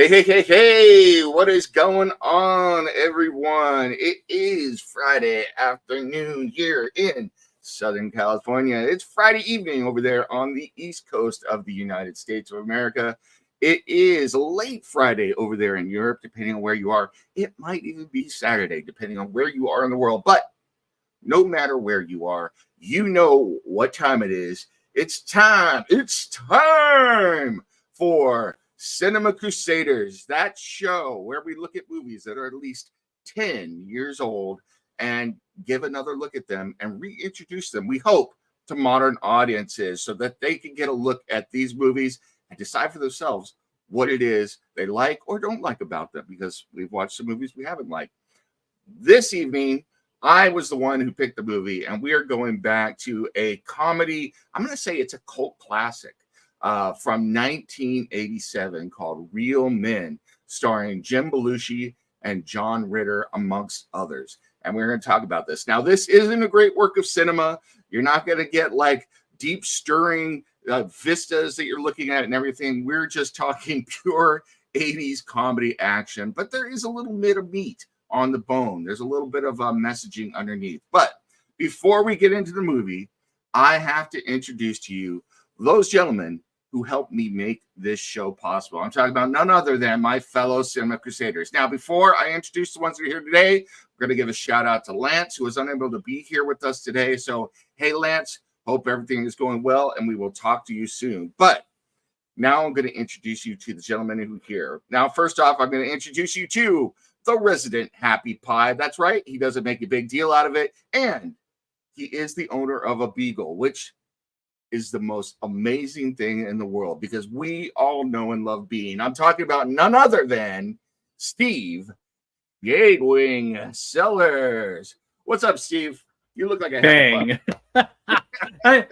Hey, what is going on, everyone? It is Friday afternoon here in Southern California. It's Friday evening over there on the East Coast of the United States of America. It is late Friday over there in Europe, depending on where you are. It might even be Saturday, depending on where you are in the world. But no matter where you are, you know what time it is. It's time for Cinema Crusaders, that show where we look at movies that are at least 10 years old and give another look at them and reintroduce them, we hope, to modern audiences so that they can get a look at these movies and decide for themselves what it is they like or don't like about them, because we've watched some movies we haven't liked. This evening, I was the one who picked the movie, and we are going back to a comedy. I'm going to say it's a cult classic from 1987 called Real Men, starring Jim Belushi and John Ritter, amongst others. And we're going to talk about this. Now, this isn't a great work of cinema. You're not going to get like deep stirring vistas that you're looking at and everything. We're just talking pure 80s comedy action, but there is a little bit of meat on the bone. There's a little bit of messaging underneath. But before we get into the movie, I have to introduce to you those gentlemen who helped me make this show possible. I'm talking about none other than my fellow Cinema Crusaders. Now, before I introduce the ones that are here today, we're going to give a shout out to Lance, who was unable to be here with us today. So, hey, Lance, hope everything is going well, and we will talk to you soon. But now I'm going to introduce you to the gentlemen who are here. Now, first off, I'm going to introduce you to the resident Happy Pie. That's right. He doesn't make a big deal out of it. And he is the owner of a Beagle, which is the most amazing thing in the world, because we all know and love Bean. I'm talking about none other than Steve Gatewing Sellers. What's up, Steve? You look like a bang. I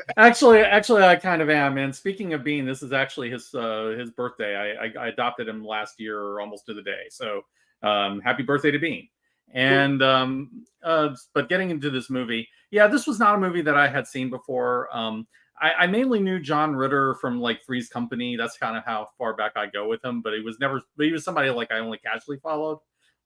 kind of am. And speaking of Bean, this is actually his birthday. I adopted him last year, almost to the day. So happy birthday to Bean. And but getting into this movie, yeah, this was not a movie that I had seen before. I mainly knew John Ritter from like Three's Company. That's kind of how far back I go with him. But he was somebody like I only casually followed.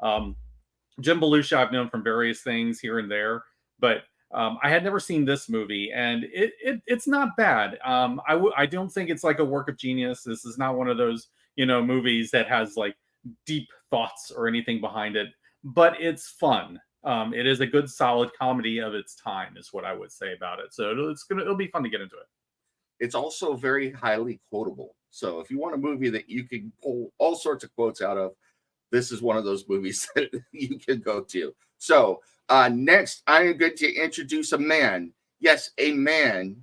Jim Belushi I've known from various things here and there, but I had never seen this movie, and it's not bad. I don't think it's like a work of genius. This is not one of those movies that has like deep thoughts or anything behind it, but it's fun. It is a good, solid comedy of its time, is what I would say about it. So it'll be fun to get into it. It's also very highly quotable. So if you want a movie that you can pull all sorts of quotes out of, this is one of those movies that you can go to. So next, I'm going to introduce a man. Yes, a man.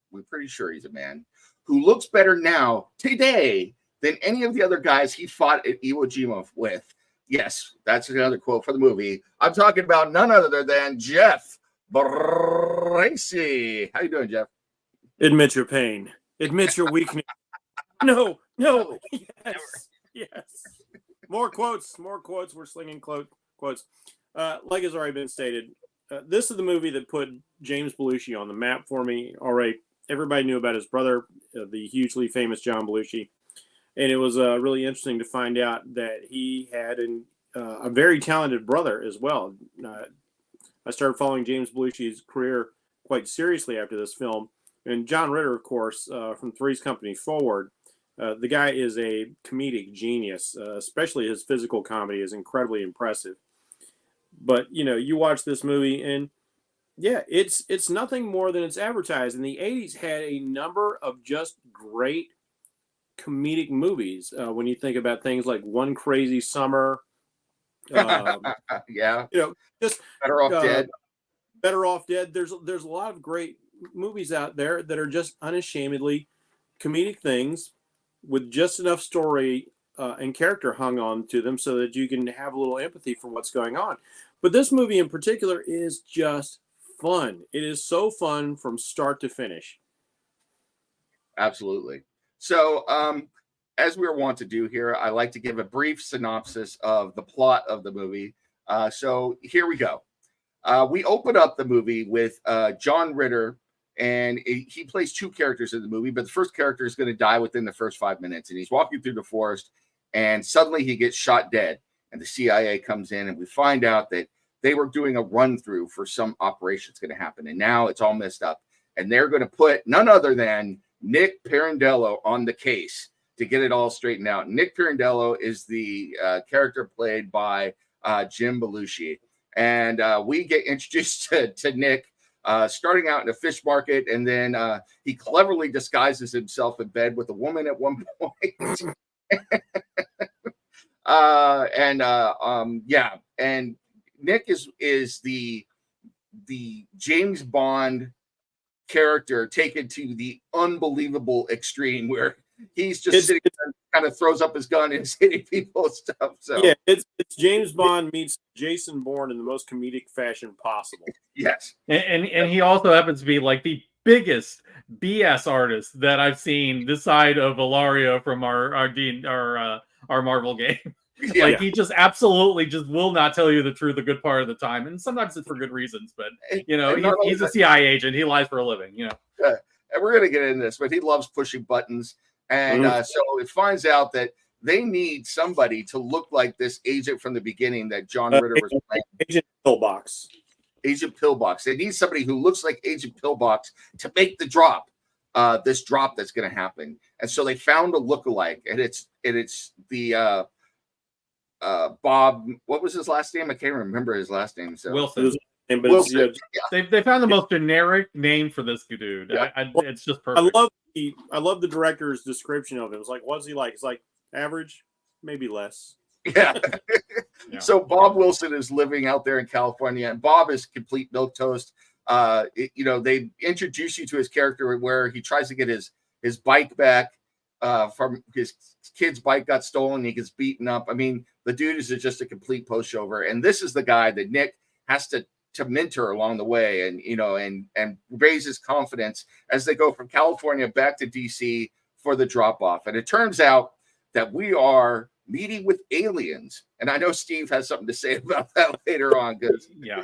We're pretty sure he's a man who looks better now today than any of the other guys he fought at Iwo Jima with. Yes, that's another quote for the movie. I'm talking about none other than Jeff Bracey. How you doing, Jeff? Admit your pain. Admit your weakness. No. Yes. More quotes. We're slinging quotes. Like has already been stated, this is the movie that put James Belushi on the map for me. All right, everybody knew about his brother, the hugely famous John Belushi. And it was really interesting to find out that he had a very talented brother as well. I started following James Belushi's career quite seriously after this film. And John Ritter, of course, from Three's Company forward, the guy is a comedic genius. Especially his physical comedy is incredibly impressive. But, you watch this movie and, yeah, it's nothing more than it's advertised. And the 80s had a number of just great comedic movies when you think about things like One Crazy Summer. Yeah. Just Better Off Dead. Better Off Dead. There's a lot of great movies out there that are just unashamedly comedic things with just enough story and character hung on to them so that you can have a little empathy for what's going on. But this movie in particular is just fun. It is so fun from start to finish. Absolutely. So, as we're wont to do here, I like to give a brief synopsis of the plot of the movie. So here we go. We open up the movie with John Ritter, and he plays two characters in the movie, but the first character is going to die within the first 5 minutes, and he's walking through the forest, and suddenly he gets shot dead. And the CIA comes in, and we find out that they were doing a run through for some operation that's going to happen, and now it's all messed up. And they're going to put none other than Nick Pirandello on the case to get it all straightened out. Nick Pirandello is the character played by Jim Belushi. And we get introduced to Nick starting out in a fish market, and then he cleverly disguises himself in bed with a woman at one point. And Nick is the James Bond character taken to the unbelievable extreme, where he's just sitting there and kind of throws up his gun and is hitting people and stuff. So yeah, it's James Bond meets Jason Bourne in the most comedic fashion possible. Yes, and he also happens to be like the biggest BS artist that I've seen this side of Ilario from our Marvel game. yeah, Like he just absolutely just will not tell you the truth a good part of the time, and sometimes it's for good reasons. But you know, he's a CIA agent. He lies for a living. You know, and we're gonna get into this, but he loves pushing buttons, and so it finds out that they need somebody to look like this agent from the beginning that John Ritter was playing. Agent Pillbox. Agent Pillbox. They need somebody who looks like Agent Pillbox to make the drop. This drop that's going to happen, and so they found a lookalike, and it's the Bob. What was his last name? I can't remember his last name. So Wilson. Wilson. They found the most generic name for this dude. Yeah. It's just perfect. I love the director's description of him. It's like, what's he like? It's like average, maybe less. Yeah. Yeah. So Bob Wilson is living out there in California, and Bob is complete milquetoast. They introduce you to his character where he tries to get his bike back from his kid's bike got stolen. He gets beaten up. I mean, the dude is just a complete pushover, and this is the guy that Nick has to mentor along the way, and raise his confidence as they go from California back to DC for the drop off. And it turns out that we are meeting with aliens, and I know Steve has something to say about that later on. Yeah,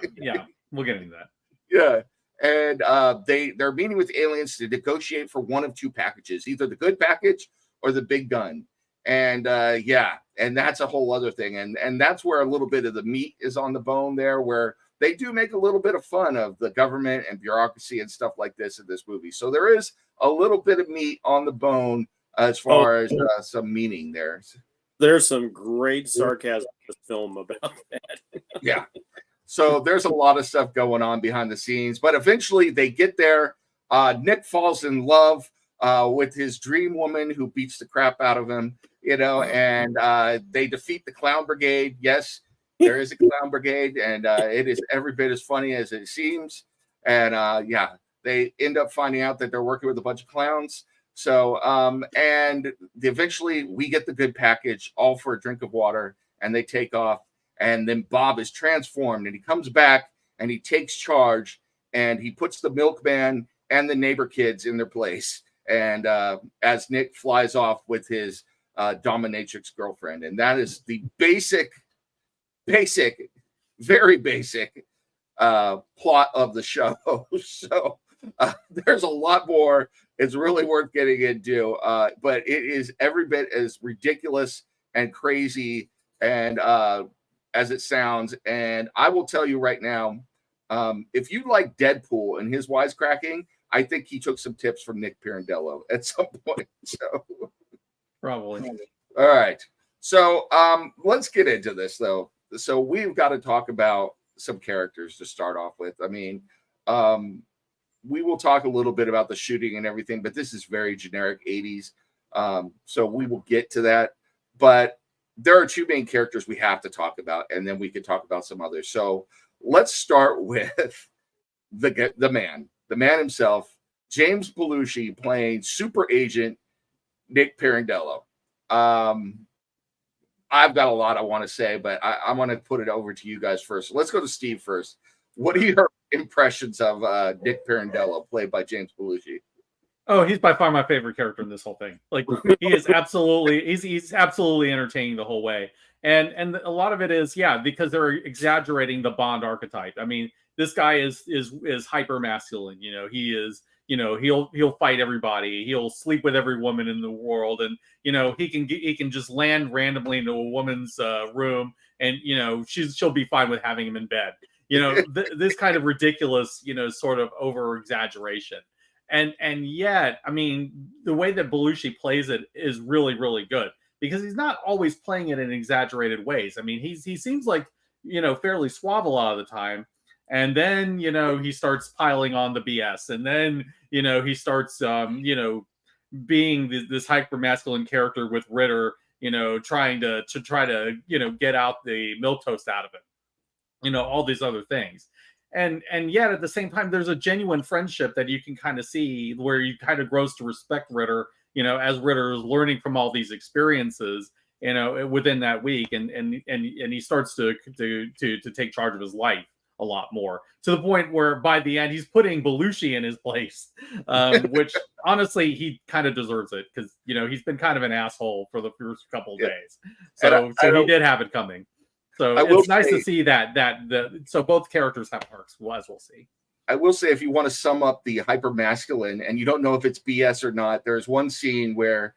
we'll get into that. Yeah, and they're meeting with aliens to negotiate for one of two packages, either the good package or the big gun. And and that's a whole other thing, and that's where a little bit of the meat is on the bone there, where they do make a little bit of fun of the government and bureaucracy and stuff like this in this movie. So there is a little bit of meat on the bone as far as some meaning there. There's some great sarcasm in this film about that. Yeah. So there's a lot of stuff going on behind the scenes, but eventually they get there. Nick falls in love with his dream woman who beats the crap out of him, and they defeat the Clown Brigade. Yes, there is a Clown Brigade, and it is every bit as funny as it seems. And they end up finding out that they're working with a bunch of clowns. So, and eventually we get the good package, all for a drink of water, and they take off. And then Bob is transformed, and he comes back and he takes charge, and he puts the milkman and the neighbor kids in their place. And as Nick flies off with his dominatrix girlfriend, and that is the very basic plot of the show. So there's a lot more. It's really worth getting into, but it is every bit as ridiculous and crazy and as it sounds. And I will tell you right now, if you like Deadpool and his wisecracking, I think he took some tips from Nick Pirandello at some point. So Probably. all right. So let's get into this though. So we've got to talk about some characters to start off with. I mean, we will talk a little bit about the shooting and everything, but this is very generic 80s. So we will get to that. But there are two main characters we have to talk about, and then we could talk about some others. So let's start with the man himself, James Belushi, playing super agent Nick Pirandello. I've got a lot I want to say, but I want to put it over to you guys first. Let's go to Steve first. What are your impressions of Nick Pirandello, played by James Belushi? Oh, he's by far my favorite character in this whole thing. Like he is absolutely, he's absolutely entertaining the whole way. And a lot of it is, because they're exaggerating the Bond archetype. I mean, this guy is hyper masculine. He is, he'll fight everybody. He'll sleep with every woman in the world, and he can just land randomly into a woman's room, and she'll be fine with having him in bed. This kind of ridiculous, sort of over exaggeration. And yet, I mean, the way that Belushi plays it is really, really good, because he's not always playing it in exaggerated ways. I mean, he seems like, fairly suave a lot of the time. And then, he starts piling on the BS. And then, he starts, being this hyper masculine character with Ritter, trying to get out the milquetoast out of it, all these other things. And yet at the same time, there's a genuine friendship that you can kind of see, where he kind of grows to respect Ritter, as Ritter is learning from all these experiences, within that week, and he starts to take charge of his life a lot more, to the point where by the end he's putting Belushi in his place, which honestly he kind of deserves it, because he's been kind of an asshole for the first couple of days. So he did have it coming. So it's nice to see that so both characters have arcs, as we'll see. I will say, if you want to sum up the hyper masculine and you don't know if it's BS or not, there's one scene where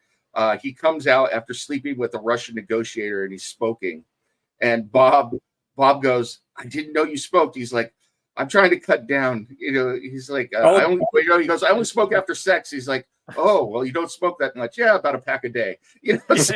he comes out after sleeping with a Russian negotiator and he's smoking, and Bob goes, "I didn't know you smoked." He's like, "I'm trying to cut down." He's like, he goes, "I only smoke after sex." He's like, "Oh, well, you don't smoke that much." "Yeah, about a pack a day." So,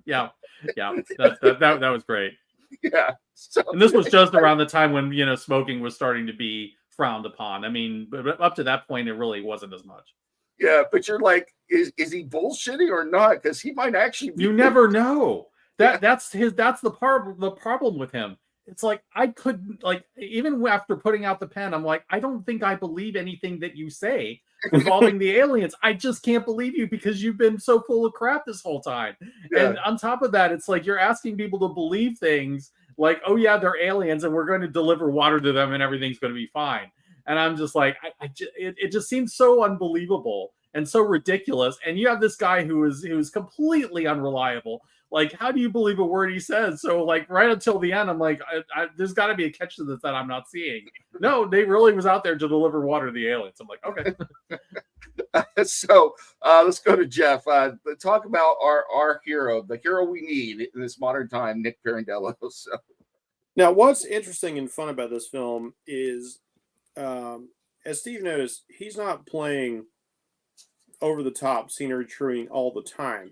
yeah. That was great. Yeah. So, and this was just around the time when smoking was starting to be frowned upon. I mean, but up to that point, it really wasn't as much. Yeah, but you're like, is he bullshitting or not? Because he might actually be. You never know. That's the problem with him. It's like, I couldn't, like, even after putting out the pen, I'm like, I don't think I believe anything that you say involving the aliens. I just can't believe you, because you've been so full of crap this whole time. Yeah. And on top of that, it's like you're asking people to believe things like, oh yeah, they're aliens and we're going to deliver water to them and everything's going to be fine. And I'm just like, it just seems so unbelievable and so ridiculous. And you have this guy who is completely unreliable. Like, how do you believe a word he says? So, like, right until the end, I'm like, there's got to be a catch to this that I'm not seeing. No, they really was out there to deliver water to the aliens. I'm like, okay. So let's go to Jeff. Talk about our hero, the hero we need in this modern time, Nick Pirandello. So. Now, what's interesting and fun about this film is, as Steve noticed, he's not playing over-the-top scenery chewing all the time.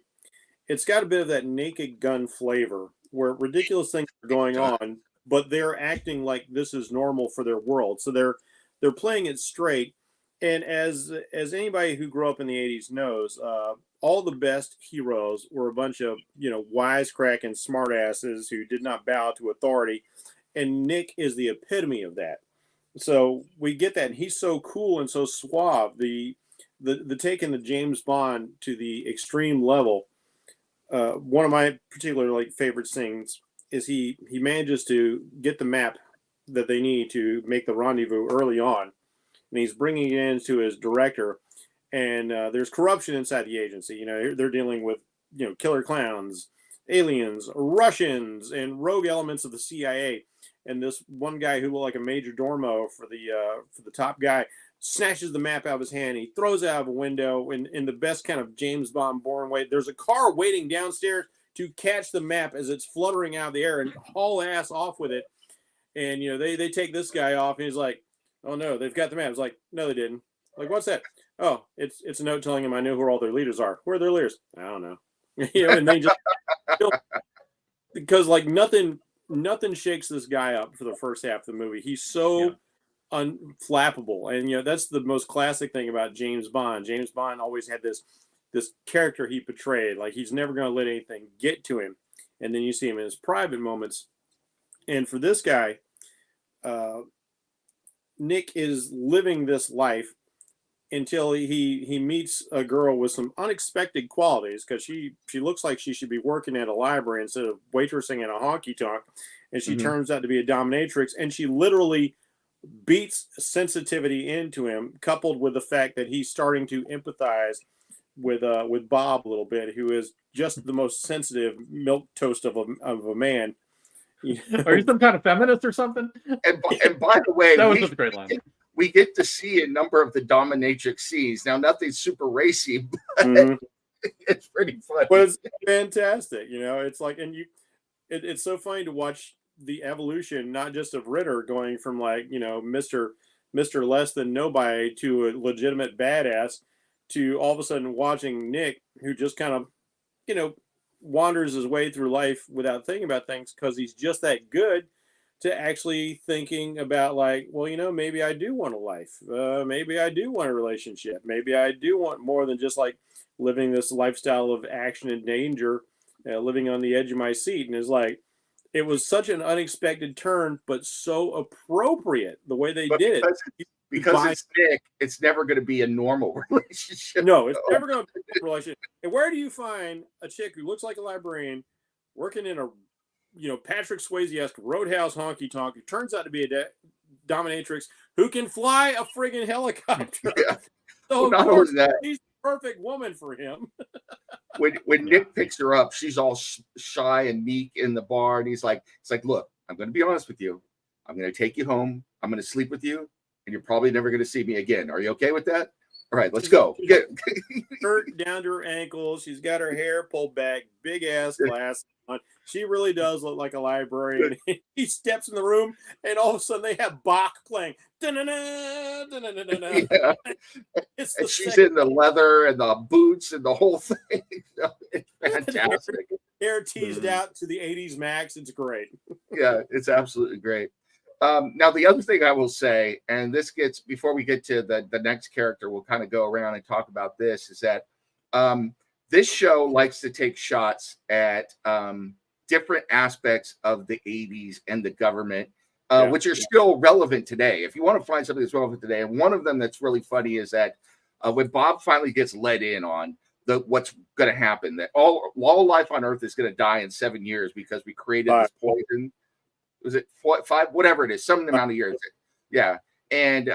It's got a bit of that Naked Gun flavor, where ridiculous things are going on, but they're acting like this is normal for their world. So they're playing it straight. And as anybody who grew up in the 80s knows, all the best heroes were a bunch of wisecracking smartasses who did not bow to authority. And Nick is the epitome of that. So we get that, and he's so cool and so suave. The taking the James Bond to the extreme level. One of my particular favorite things is he manages to get the map that they need to make the rendezvous early on, and he's bringing it into his director. And there's corruption inside the agency. They're dealing with killer clowns, aliens, Russians, and rogue elements of the CIA. And this one guy who looked like a major domo for the top guy snatches the map out of his hand. He throws it out of a window in the best kind of James Bond Bourne way. There's a car waiting downstairs to catch the map as it's fluttering out of the air and haul ass off with it. And, they take this guy off, and he's like, "Oh no, they've got the map." It's like, "No, they didn't." Like, "What's that?" "Oh, it's a note telling him I know who all their leaders are." "Who are their leaders?" "I don't know." And they just, because nothing shakes this guy up for the first half of the movie. He's so unflappable, and that's the most classic thing about James Bond. James Bond always had this character he portrayed, like he's never going to let anything get to him. And then you see him in his private moments, and for this guy, Nick is living this life until he meets a girl with some unexpected qualities, because she looks like she should be working at a library instead of waitressing at a honky-tonk, and she turns out to be a dominatrix, and she literally beats sensitivity into him, coupled with the fact that he's starting to empathize with Bob a little bit, who is just the most sensitive milquetoast of a man. Are you some kind of feminist or something? And by the way, that was just a great line. we get to see a number of the dominatrix scenes. Now, nothing super racy, but it's pretty funny. But it's fantastic, It's like, and it's so funny to watch the evolution, not just of Ritter going from like Mr. Less Than Nobody to a legitimate badass, to all of a sudden watching Nick, who just kind of wanders his way through life without thinking about things because he's just that good, to actually thinking about like, well, maybe I do want a life. Maybe I do want a relationship. Maybe I do want more than just like living this lifestyle of action and danger, living on the edge of my seat. And it's like, it was such an unexpected turn, but so appropriate the way they did it. Because it's Nick, it's never going to be a normal relationship. No, it's never going to be a relationship. And where do you find a chick who looks like a librarian working in a Patrick Swayze-esque Roadhouse honky tonk, who turns out to be a dominatrix who can fly a friggin' helicopter? Yeah. So well, not only that, she's the perfect woman for him. when Nick picks her up, she's all shy and meek in the bar, and it's like, look, I'm going to be honest with you. I'm going to take you home. I'm going to sleep with you, and you're probably never going to see me again. Are you okay with that? All right, let's go. Shirt down to her ankles. She's got her hair pulled back, big ass glasses on. She really does look like a librarian. He steps in the room, and all of a sudden they have Bach playing. Yeah. And she's in the leather and the boots and the whole thing. It's fantastic. Hair teased out to the 80s max. It's great. Yeah, it's absolutely great. Now, the other thing I will say, and this gets, before we get to the next character, we'll kind of go around and talk about this, is that this show likes to take shots at different aspects of the 80s and the government, which are still relevant today. If you want to find something that's relevant today, and one of them that's really funny is that when Bob finally gets let in on what's going to happen, that all life on Earth is going to die in 7 years because we created this poison. Was it 5, whatever it is, some amount of years? Yeah. And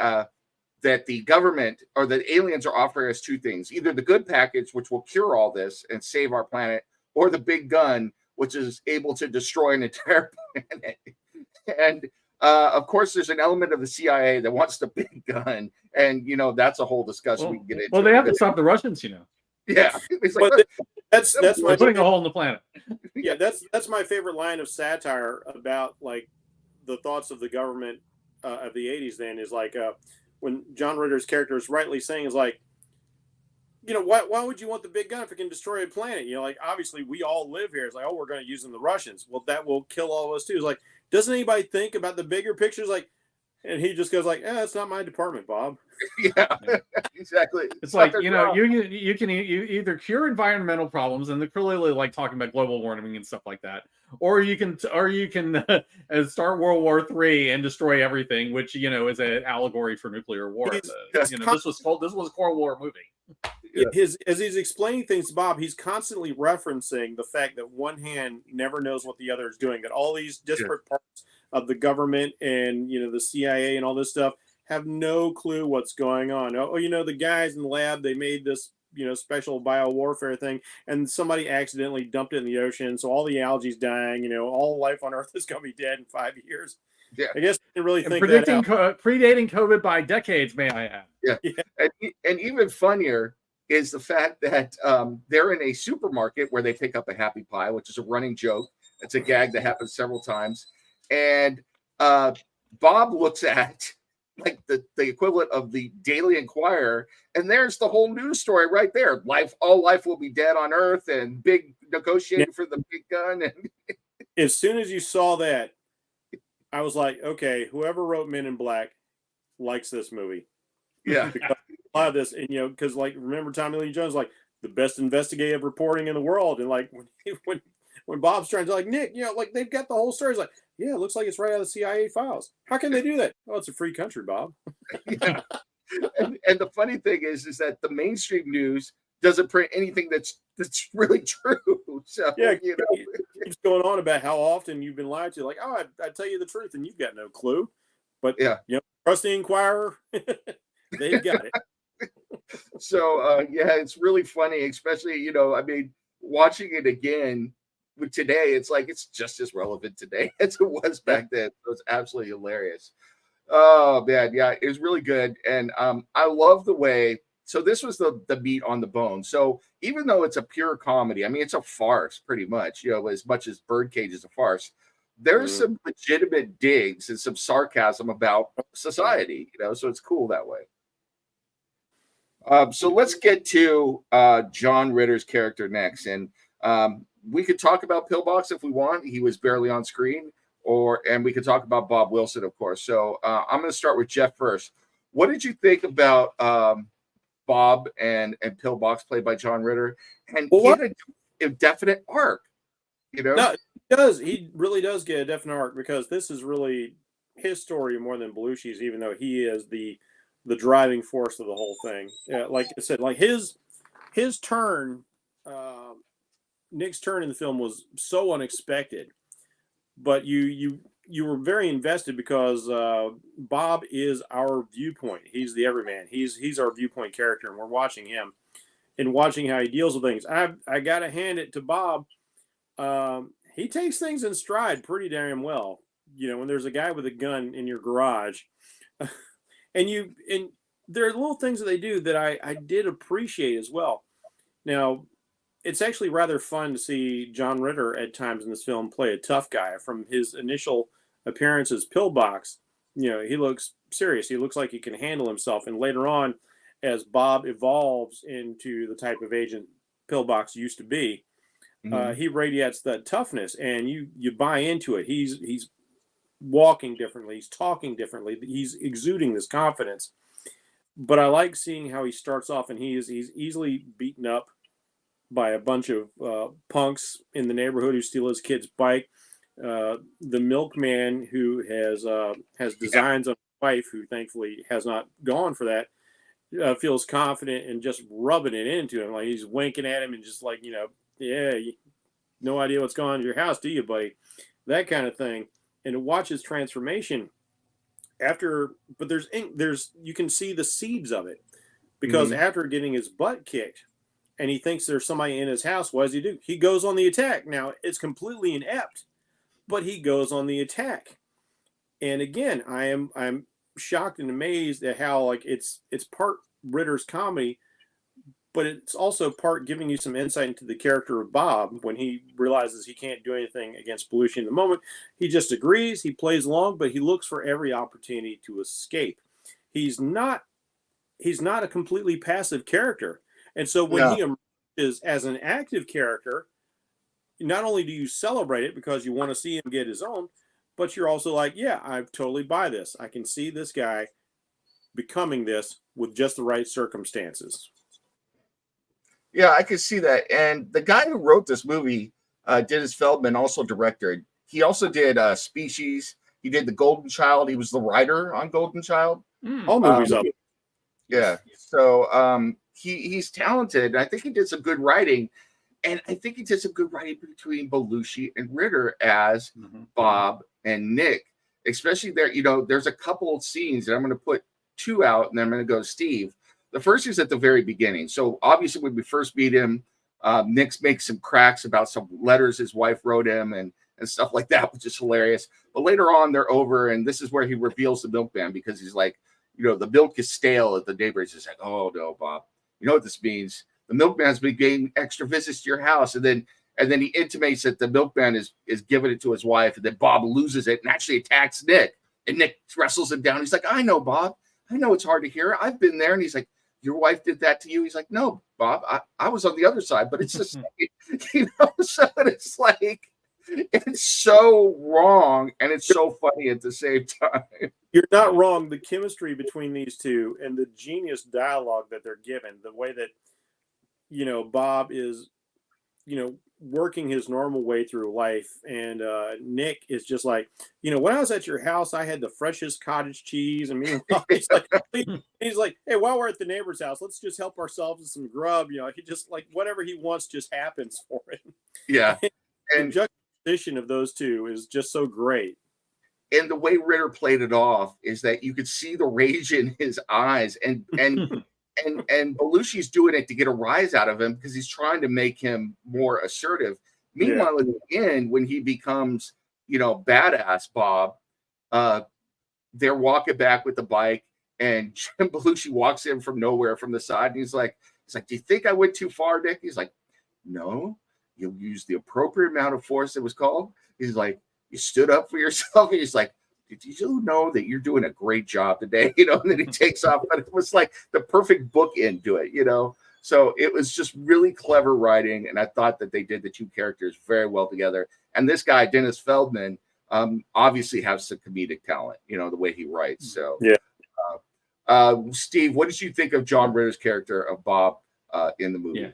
that the government or the aliens are offering us two things: either the good package, which will cure all this and save our planet, or the big gun, which is able to destroy an entire planet. And of course, there's an element of the CIA that wants the big gun, and that's a whole discussion we can get into. Well, they have to stop the Russians, Yeah, it's like, but that's we're putting a hole in the planet. Yeah, that's my favorite line of satire about like the thoughts of the government of the 80s. Then is like when John Ritter's character is rightly saying is like, why would you want the big gun if it can destroy a planet? Like obviously we all live here. It's like, oh, we're going to use them, the Russians. Well, that will kill all of us too. It's like, doesn't anybody think about the bigger pictures? Like, and he just goes like, it's not my department, Bob. Yeah, exactly. It's like, you can either cure environmental problems, and they're clearly like talking about global warming and stuff like that, or you can start World War III and destroy everything, which is an allegory for nuclear war. This was a Cold War movie. As he's explaining things to Bob, he's constantly referencing the fact that one hand never knows what the other is doing, that all these disparate parts of the government and the CIA and all this stuff have no clue what's going on. The guys in the lab, they made this special biowarfare thing, and somebody accidentally dumped it in the ocean, so all the algae's dying. All life on Earth is going to be dead in 5 years. Yeah, I guess I didn't really think predicting predating COVID by decades, may I add. Yeah. And even funnier is the fact that they're in a supermarket where they pick up a Happy Pie, which is a running joke. It's a gag that happens several times. And Bob looks at like the equivalent of the Daily Enquirer, and there's the whole news story right there. All life will be dead on Earth, and big negotiating for the big gun. And as soon as you saw that, I was like, okay, whoever wrote Men in Black likes this movie. Yeah. Because a lot of this, and because like remember Tommy Lee Jones, like the best investigative reporting in the world, and like when Bob's trying to like Nick, like they've got the whole story. It's like, yeah, it looks like it's right out of the CIA files. How can they do that? Oh, it's a free country, Bob. Yeah. And the funny thing is that the mainstream news doesn't print anything that's really true. So yeah, it keeps going on about how often you've been lied to. Like, oh, I tell you the truth, and you've got no clue. But trust the Inquirer. They've got it. So it's really funny, especially watching it again today. It's like it's just as relevant today as it was back then. So it's absolutely hilarious. Oh man, yeah, it was really good, and I love the way. So this was the meat on the bone. So even though it's a pure comedy, I mean, it's a farce pretty much. You know, as much as Birdcage is a farce, there's some legitimate digs and some sarcasm about society. You know, so it's cool that way. So let's get to John Ritter's character next, and we could talk about Pillbox if we want. He was barely on screen, and we could talk about Bob Wilson, of course. So I'm going to start with Jeff first. What did you think about Bob and Pillbox, played by John Ritter? And he had a definite arc, you know. No, he does. He really does get a definite arc, because this is really his story more than Belushi's, even though he is the driving force of the whole thing. Like I said, like his turn, Nick's turn in the film was so unexpected, but you were very invested because Bob is our viewpoint. He's the everyman. He's our viewpoint character, and we're watching him and watching how he deals with things. I gotta hand it to Bob. He takes things in stride pretty damn well. You know, when there's a guy with a gun in your garage. And there are little things that they do that I did appreciate as well. Now, it's actually rather fun to see John Ritter at times in this film play a tough guy. From his initial appearance as Pillbox, you know, he looks serious. He looks like he can handle himself. And later on, as Bob evolves into the type of agent Pillbox used to be, he radiates that toughness, and you buy into it. He's walking differently, he's talking differently, he's exuding this confidence. But I like seeing how he starts off, and he's easily beaten up by a bunch of punks in the neighborhood who steal his kid's bike. The milkman who has designs on his wife, who thankfully has not gone for that, feels confident and just rubbing it into him, like he's winking at him and just like, you know, yeah, no idea what's going on in your house, do you, buddy? That kind of thing. And to watch his transformation but there's you can see the seeds of it, because after getting his butt kicked and he thinks there's somebody in his house, what does he do? He goes on the attack. Now, it's completely inept, but he goes on the attack. And again, I'm shocked and amazed at how, like, it's part Ritter's comedy, but it's also part giving you some insight into the character of Bob. When he realizes he can't do anything against Belushi in the moment, he just agrees, he plays along, but he looks for every opportunity to escape. He's not a completely passive character. And so when he emerges as an active character, not only do you celebrate it because you want to see him get his own, but you're also like, yeah, I totally buy this. I can see this guy becoming this with just the right circumstances. Yeah, I could see that. And the guy who wrote this movie, Dennis Feldman, also directed. He also did Species. He did The Golden Child. He was the writer on Golden Child. All movies up. Yeah. So he's talented. I think he did some good writing. And I think he did some good writing between Belushi and Ritter as Bob and Nick. Especially there, you know, there's a couple of scenes, and I'm going to put two out, and then I'm going to go to Steve. The first is at the very beginning. So obviously when we first meet him, Nick makes some cracks about some letters his wife wrote him and stuff like that, which is hilarious. But later on, they're over, and this is where he reveals the milkman, because he's like, you know, the milk is stale at the neighbors. He's like, oh no, Bob, you know what this means? The milkman's been getting extra visits to your house, and then he intimates that the milkman is giving it to his wife, and then Bob loses it and actually attacks Nick, and Nick wrestles him down. He's like, I know, Bob. I know it's hard to hear. I've been there. And he's like, your wife did that to you? He's like, no, Bob, I was on the other side, but it's just, you know, so it's like, it's so wrong and it's so funny at the same time. You're not wrong. The chemistry between these two and the genius dialogue that they're given, the way that, you know, Bob is, you know, working his normal way through life, and Nick is just like, you know, when I was at your house, I had the freshest cottage cheese, and meanwhile, he's like, hey, while we're at the neighbor's house, let's just help ourselves with some grub. You know, he just, like, whatever he wants just happens for him. Yeah, and the juxtaposition of those two is just so great. And the way Ritter played it off is that you could see the rage in his eyes, and Belushi's doing it to get a rise out of him because he's trying to make him more assertive. Meanwhile, in the end, when he becomes, you know, badass Bob, they're walking back with the bike, and Jim Belushi walks in from nowhere from the side, and he's like, do you think I went too far, Nick? He's like, no, you used the appropriate amount of force it was called. He's like, you stood up for yourself. And he's like, did you know that you're doing a great job today? You know, and then he takes off, but it was like the perfect bookend to it, you know? So it was just really clever writing. And I thought that they did the two characters very well together. And this guy, Dennis Feldman, obviously has some comedic talent, you know, the way he writes. So, yeah. Steve, what did you think of John Ritter's character of Bob in the movie? Yeah.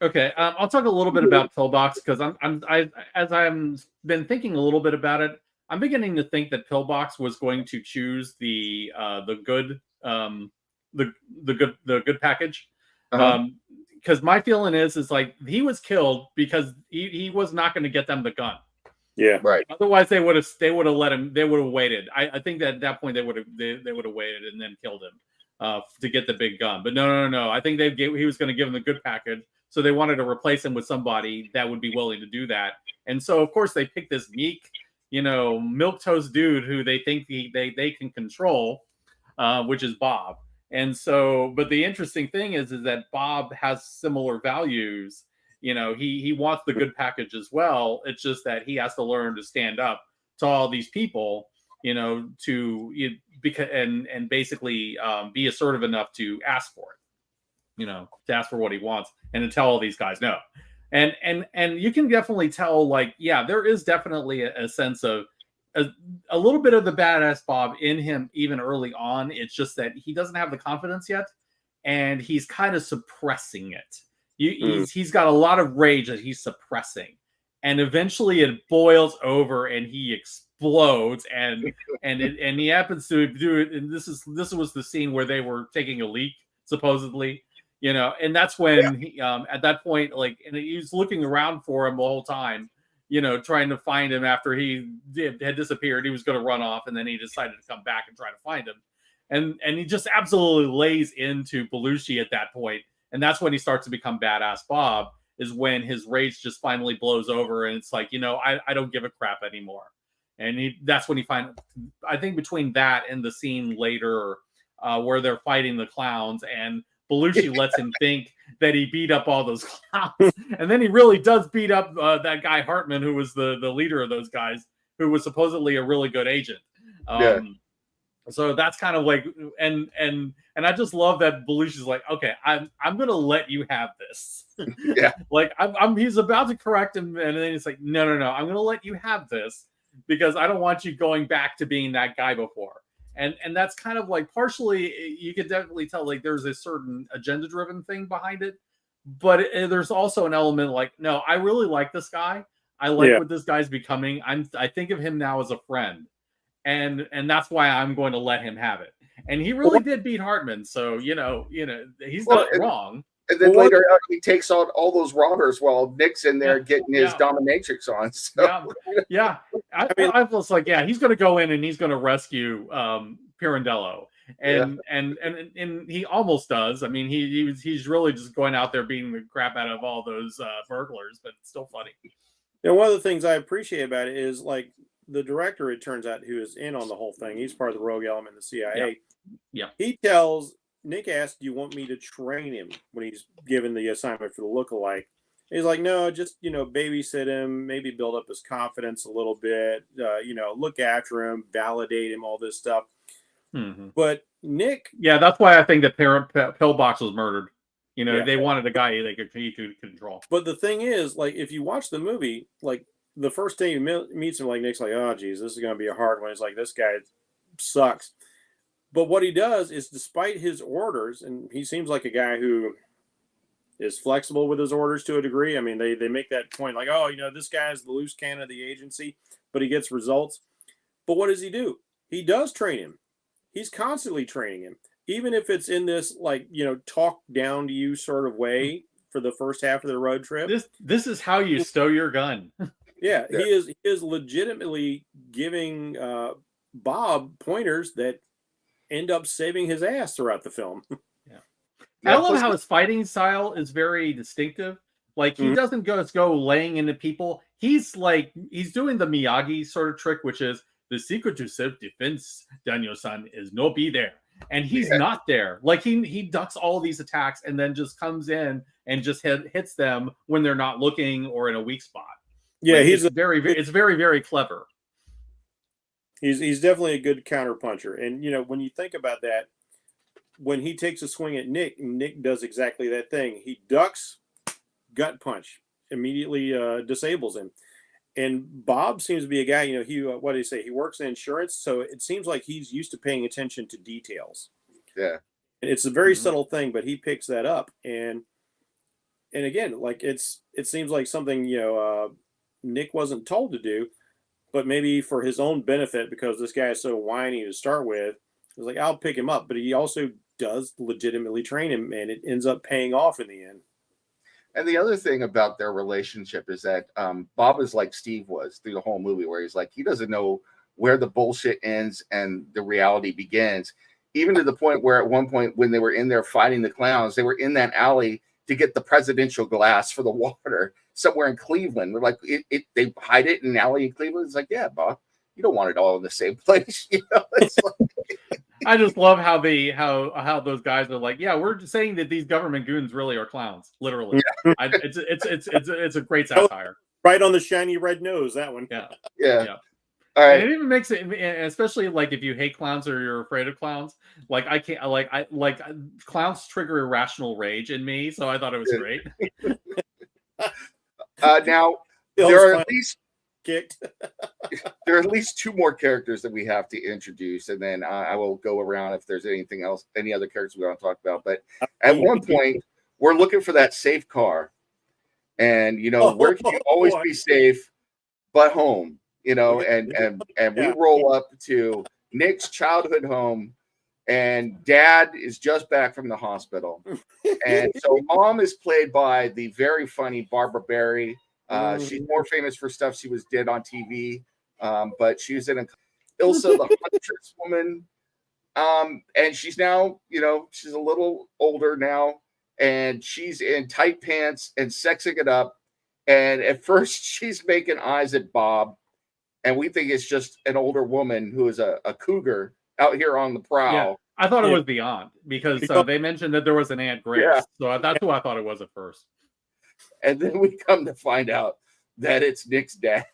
Okay, I'll talk a little bit about Pillbox because as I've been thinking a little bit about it, I'm beginning to think that Pillbox was going to choose the good package, because my feeling is like he was killed because he was not going to get them the gun. Yeah, right. Otherwise, they would have let him. They would have waited. I think that at that point they would have waited and then killed him to get the big gun. But no. I think he was going to give him the good package. So they wanted to replace him with somebody that would be willing to do that. And so, of course, they picked this meek, milquetoast dude who they think they can control, which is Bob. And so, but the interesting thing is that Bob has similar values. He wants the good package as well. It's just that he has to learn to stand up to all these people, and basically be assertive enough to ask for it. To ask for what he wants and to tell all these guys no. And you can definitely tell, there is definitely a sense of a little bit of the badass Bob in him even early on. It's just that he doesn't have the confidence yet, and he's kind of suppressing it. He's got a lot of rage that he's suppressing, and eventually it boils over and he explodes, and he happens to do it. And this was the scene where they were taking a leak, supposedly. And that's when he, at that point, and he was looking around for him the whole time, trying to find him after he had disappeared. He was going to run off, and then he decided to come back and try to find him. And he just absolutely lays into Belushi at that point. And that's when he starts to become badass Bob, is when his rage just finally blows over. And it's like, I don't give a crap anymore. And that's when I think between that and the scene later where they're fighting the clowns, and Belushi lets him think that he beat up all those clowns, and then he really does beat up that guy Hartman, who was the leader of those guys, who was supposedly a really good agent. So that's kind of like, and I just love that Belushi's like, okay, I'm gonna let you have this. Yeah, he's about to correct him, and then he's like, no, I'm gonna let you have this because I don't want you going back to being that guy before. And that's kind of like partially, you could definitely tell there's a certain agenda driven thing behind it, but there's also an element no, I really like this guy. I like what this guy's becoming. I think of him now as a friend, and that's why I'm going to let him have it. And he really did beat Hartman, so he's not wrong. And then later he takes on all those robbers while Nick's in there getting his dominatrix on. So. I was like, he's going to go in and he's going to rescue Pirandello, and he almost does. I mean, he's really just going out there beating the crap out of all those burglars, but it's still funny. And one of the things I appreciate about it is the director, it turns out, who is in on the whole thing. He's part of the rogue element in the CIA. Yeah. He tells Nick, asked, do you want me to train him when he's given the assignment for the lookalike? He's like, no, just, babysit him, maybe build up his confidence a little bit, look after him, validate him, all this stuff. Mm-hmm. But Nick. Yeah, that's why I think that Pillbox was murdered. They wanted a guy he could control. But the thing is, if you watch the movie, the first day he meets him, Nick's like, oh, geez, this is going to be a hard one. He's like, this guy sucks. But what he does is, despite his orders, and he seems like a guy who is flexible with his orders to a degree. I mean, they make that point this guy is the loose cannon of the agency, but he gets results. But what does he do? He does train him. He's constantly training him, even if it's in this talk down to you sort of way for the first half of the road trip. This is how you stow your gun. Yeah, he is legitimately giving Bob pointers that end up saving his ass throughout the film. I love how his fighting style is very distinctive. He doesn't go laying into people. He's doing the Miyagi sort of trick, which is the secret to self-defense, Daniel-san, is no be there. And he's not there. Like he ducks all these attacks and then just comes in and just hits them when they're not looking or in a weak spot. Yeah, like, it's very, very clever. He's definitely a good counter puncher. And when you think about that, when he takes a swing at Nick does exactly that thing. He ducks, gut punch, immediately disables him. And Bob seems to be a guy, what do you say? He works in insurance, so it seems like he's used to paying attention to details. Yeah. And it's a very subtle thing, but he picks that up. And again, like it seems like something, Nick wasn't told to do, but maybe for his own benefit, because this guy is so whiny to start with, it's like, I'll pick him up. But he also does legitimately train him, and it ends up paying off in the end. And the other thing about their relationship is that Bob is like Steve was through the whole movie, where he's like, he doesn't know where the bullshit ends and the reality begins. Even to the point where at one point when they were in there fighting the clowns, they were in that alley to get the presidential glass for the water somewhere in Cleveland. They're like, they hide it in an alley in Cleveland. It's like, yeah, Bob, you don't want it all in the same place. It's like, I just love how those guys are like, yeah, we're just saying that these government goons really are clowns, literally. Yeah. It's a great satire. Right on the shiny red nose, that one. Yeah. All right. And it even makes it, especially like if you hate clowns or you're afraid of clowns. Like I can't, like clowns trigger irrational rage in me, so I thought it was great. Now there are at least kicked. There are at least two more characters that we have to introduce, and then I will go around if there's anything else, any other characters we want to talk about. But at one point, we're looking for that safe car, and where can you always be safe but home? And we roll up to Nick's childhood home, and Dad is just back from the hospital, and so Mom is played by the very funny Barbara Barry. She's more famous for stuff she did on TV, but she was in Ilsa the Huntress Woman, and she's now, she's a little older now, and she's in tight pants and sexing it up. And at first, she's making eyes at Bob, and we think it's just an older woman who is a cougar out here on the prowl. Yeah, I thought it was the aunt, because they mentioned that there was an Aunt Grace, so that's who I thought it was at first. And then we come to find out that it's Nick's dad.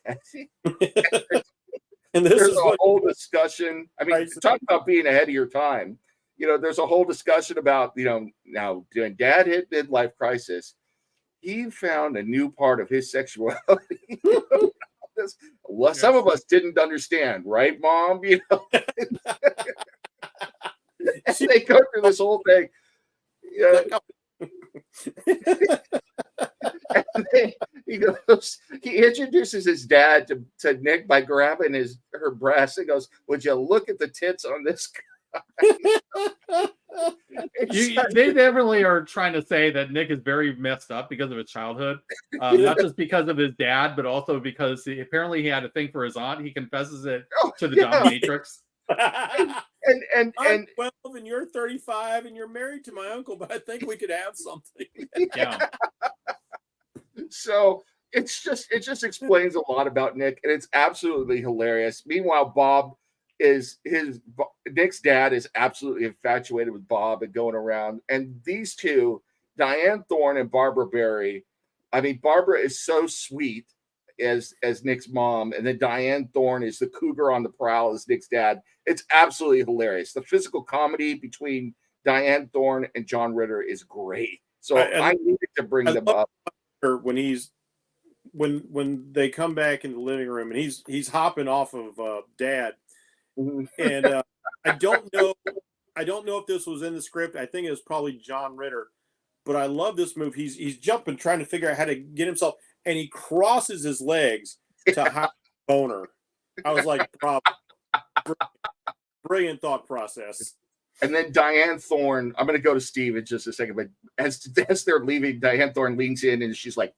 And there's a whole discussion. I mean, talk about being ahead of your time. There's a whole discussion about, now when Dad hit midlife crisis, he found a new part of his sexuality. Some of us didn't understand, right, Mom? And they go through this whole thing. And then he introduces his dad to Nick by grabbing her breast and goes, "Would you look at the tits on this guy?" They definitely are trying to say that Nick is very messed up because of his childhood, not just because of his dad, but also because apparently he had a thing for his aunt. He confesses it to the dominatrix. And I'm 12 and you're 35 and you're married to my uncle, but I think we could have something. Yeah. So it just explains a lot about Nick, and it's absolutely hilarious. Meanwhile, Nick's dad is absolutely infatuated with Bob and going around. And these two, Diane Thorne and Barbara Barry, I mean, Barbara is so sweet as Nick's mom, and then Diane Thorne is the cougar on the prowl as Nick's dad. It's absolutely hilarious. The physical comedy between Diane Thorne and John Ritter is great. So I needed to bring them up. When they come back in the living room and he's hopping off of Dad, and I don't know if this was in the script. I think it was probably John Ritter, but I love this move. He's jumping, trying to figure out how to get himself, and he crosses his legs to hide boner. I was like, brilliant thought process. And then Diane Thorne, I'm going to go to Steve in just a second, but as they're leaving, Diane Thorne leans in and she's like,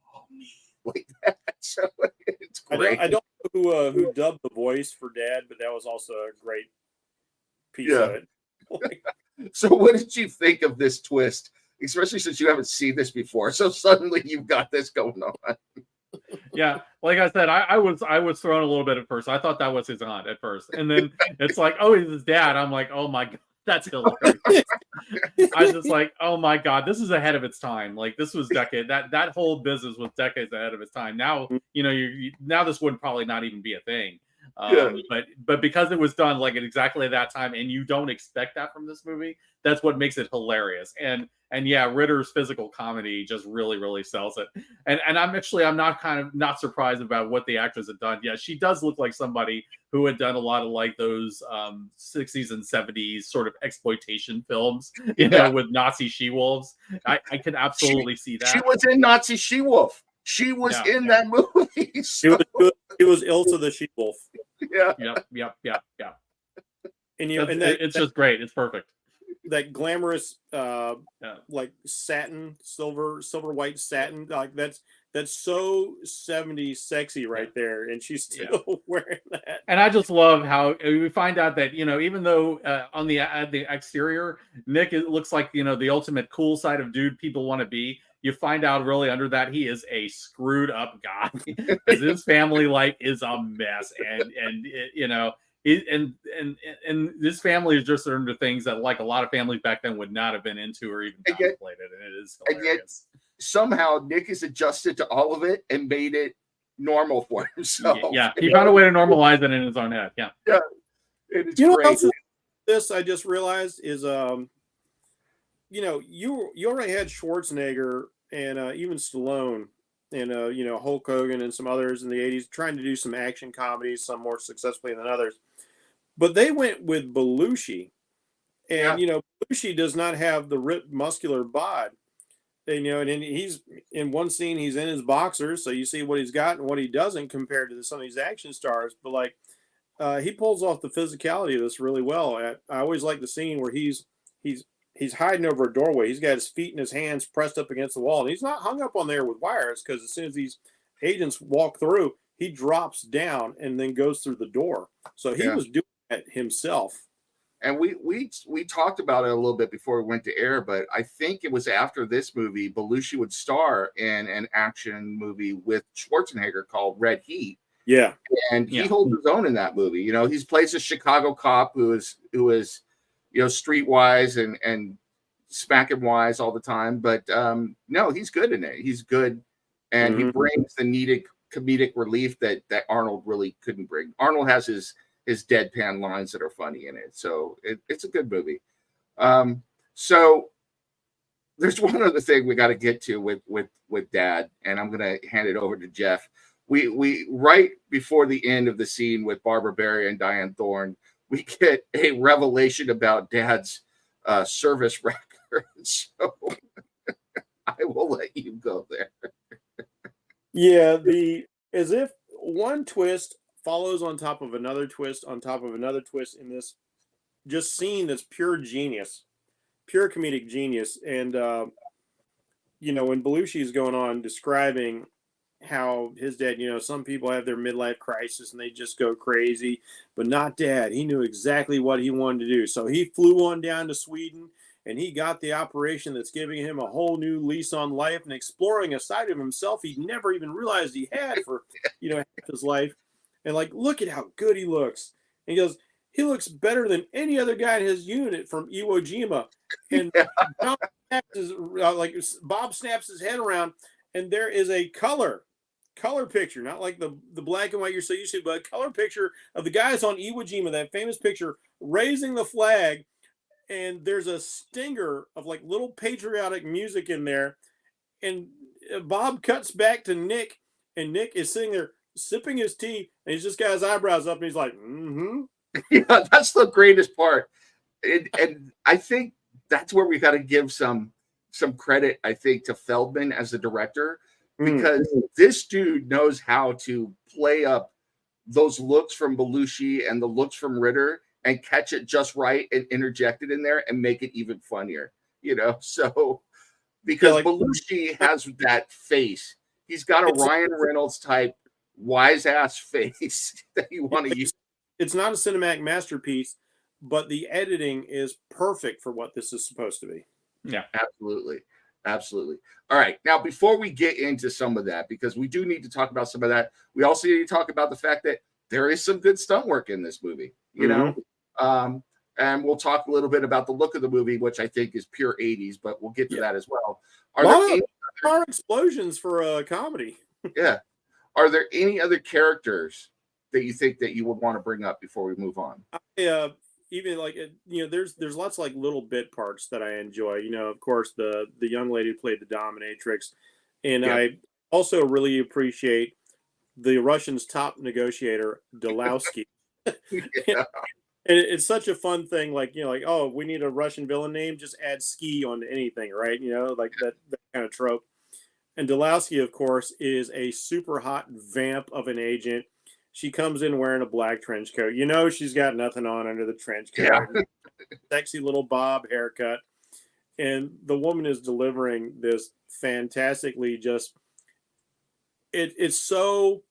"Call me," like that. So it's great. I don't know who dubbed the voice for Dad, but that was also a great piece of it. So what did you think of this twist, especially since you haven't seen this before? So suddenly you've got this going on. Yeah, like I said, I was thrown a little bit at first. I thought that was his aunt at first, and then it's like, oh, he's his dad. I'm like, oh my god, that's hilarious. I was just like, oh my god, this is ahead of its time. Like this was that whole business was decades ahead of its time. Now now this would probably not even be a thing. Yeah. But because it was done like at exactly that time, and you don't expect that from this movie, that's what makes it hilarious. And yeah, Ritter's physical comedy just really sells it. And I'm not surprised about what the actress had done. Yeah, she does look like somebody who had done a lot of like those 60s and 70s sort of exploitation films, with Nazi she-wolves. I can absolutely see that. She was in Nazi She-Wolf. She was in that movie. So. It was Ilsa the She-Wolf. Yeah. Yep. And it's just great. It's perfect. That glamorous like satin, silver white satin, like that's so 70s sexy right there, and she's still wearing that. And I just love how we find out that even though on the exterior Nick looks like the ultimate cool side of dude people want to be, you find out really under that he is a screwed up guy because his family life is a mess, and this family is just into things that like a lot of families back then would not have been into or even contemplated, and it is hilarious. And yet somehow Nick has adjusted to all of it and made it normal for himself. Yeah, he found a way to normalize it in his own head. Yeah. It's great. What else this I just realized is you already had Schwarzenegger and even Stallone and Hulk Hogan and some others in the 80s trying to do some action comedies, some more successfully than others. But they went with Belushi. And Belushi does not have the ripped muscular bod. And and he's in one scene he's in his boxers, so you see what he's got and what he doesn't compared to some of these action stars. But like he pulls off the physicality of this really well. I always like the scene where he's hiding over a doorway. He's got his feet and his hands pressed up against the wall, and he's not hung up on there with wires, because as soon as these agents walk through, he drops down and then goes through the door. So he was doing that himself. And we talked about it a little bit before we went to air, but I think it was after this movie, Belushi would star in an action movie with Schwarzenegger called Red Heat. Yeah. And he holds his own in that movie. He plays a Chicago cop who is streetwise and smacking wise all the time. But no, he's good in it. He's good. And he brings the needed comedic relief that Arnold really couldn't bring. Arnold has his deadpan lines that are funny in it. So it's a good movie. So there's one other thing we got to get to with Dad, and I'm going to hand it over to Jeff. We right before the end of the scene with Barbara Barry and Diane Thorne, we get a revelation about Dad's service record. So I will let you go there. Yeah, as if one twist follows on top of another twist on top of another twist in this just scene that's pure genius, pure comedic genius. And when Belushi is going on describing how his dad, some people have their midlife crisis and they just go crazy, but not Dad. He knew exactly what he wanted to do. So he flew on down to Sweden and he got the operation that's giving him a whole new lease on life and exploring a side of himself he never even realized he had for, half his life. And like, look at how good he looks. And he goes, he looks better than any other guy in his unit from Iwo Jima. And Bob snaps his head around and there is a color picture, not like the black and white you're so used to, but a color picture of the guys on Iwo Jima, that famous picture, raising the flag. And there's a stinger of like little patriotic music in there. And Bob cuts back to Nick, and Nick is sitting there sipping his tea, and he's just got his eyebrows up, and he's like, Yeah, that's the greatest part. And I think that's where we got to give some credit, I think, to Feldman as the director, because this dude knows how to play up those looks from Belushi and the looks from Ritter and catch it just right and interject it in there and make it even funnier, So because Belushi has that face, he's got a Ryan Reynolds type wise ass face that you want to use. It's not a cinematic masterpiece, but the editing is perfect for what this is supposed to be. Yeah, absolutely. Absolutely. All right. Now, before we get into some of that, because we do need to talk about some of that, we also need to talk about the fact that there is some good stunt work in this movie, you know? And we'll talk a little bit about the look of the movie, which I think is pure 80s, but we'll get to that as well. Are there any explosions for a comedy? Yeah. Are there any other characters that you think that you would want to bring up before we move on? Even like there's lots of like little bit parts that I enjoy. You know, of course, the young lady who played the dominatrix, and I also really appreciate the Russians' top negotiator, Delowski. And it's such a fun thing, like, like, oh, we need a Russian villain name, just add ski on anything, right? Like that kind of trope. And Delowski, of course, is a super hot vamp of an agent. She comes in wearing a black trench coat. She's got nothing on under the trench coat. Yeah. Sexy little bob haircut. And the woman is delivering this fantastically it's so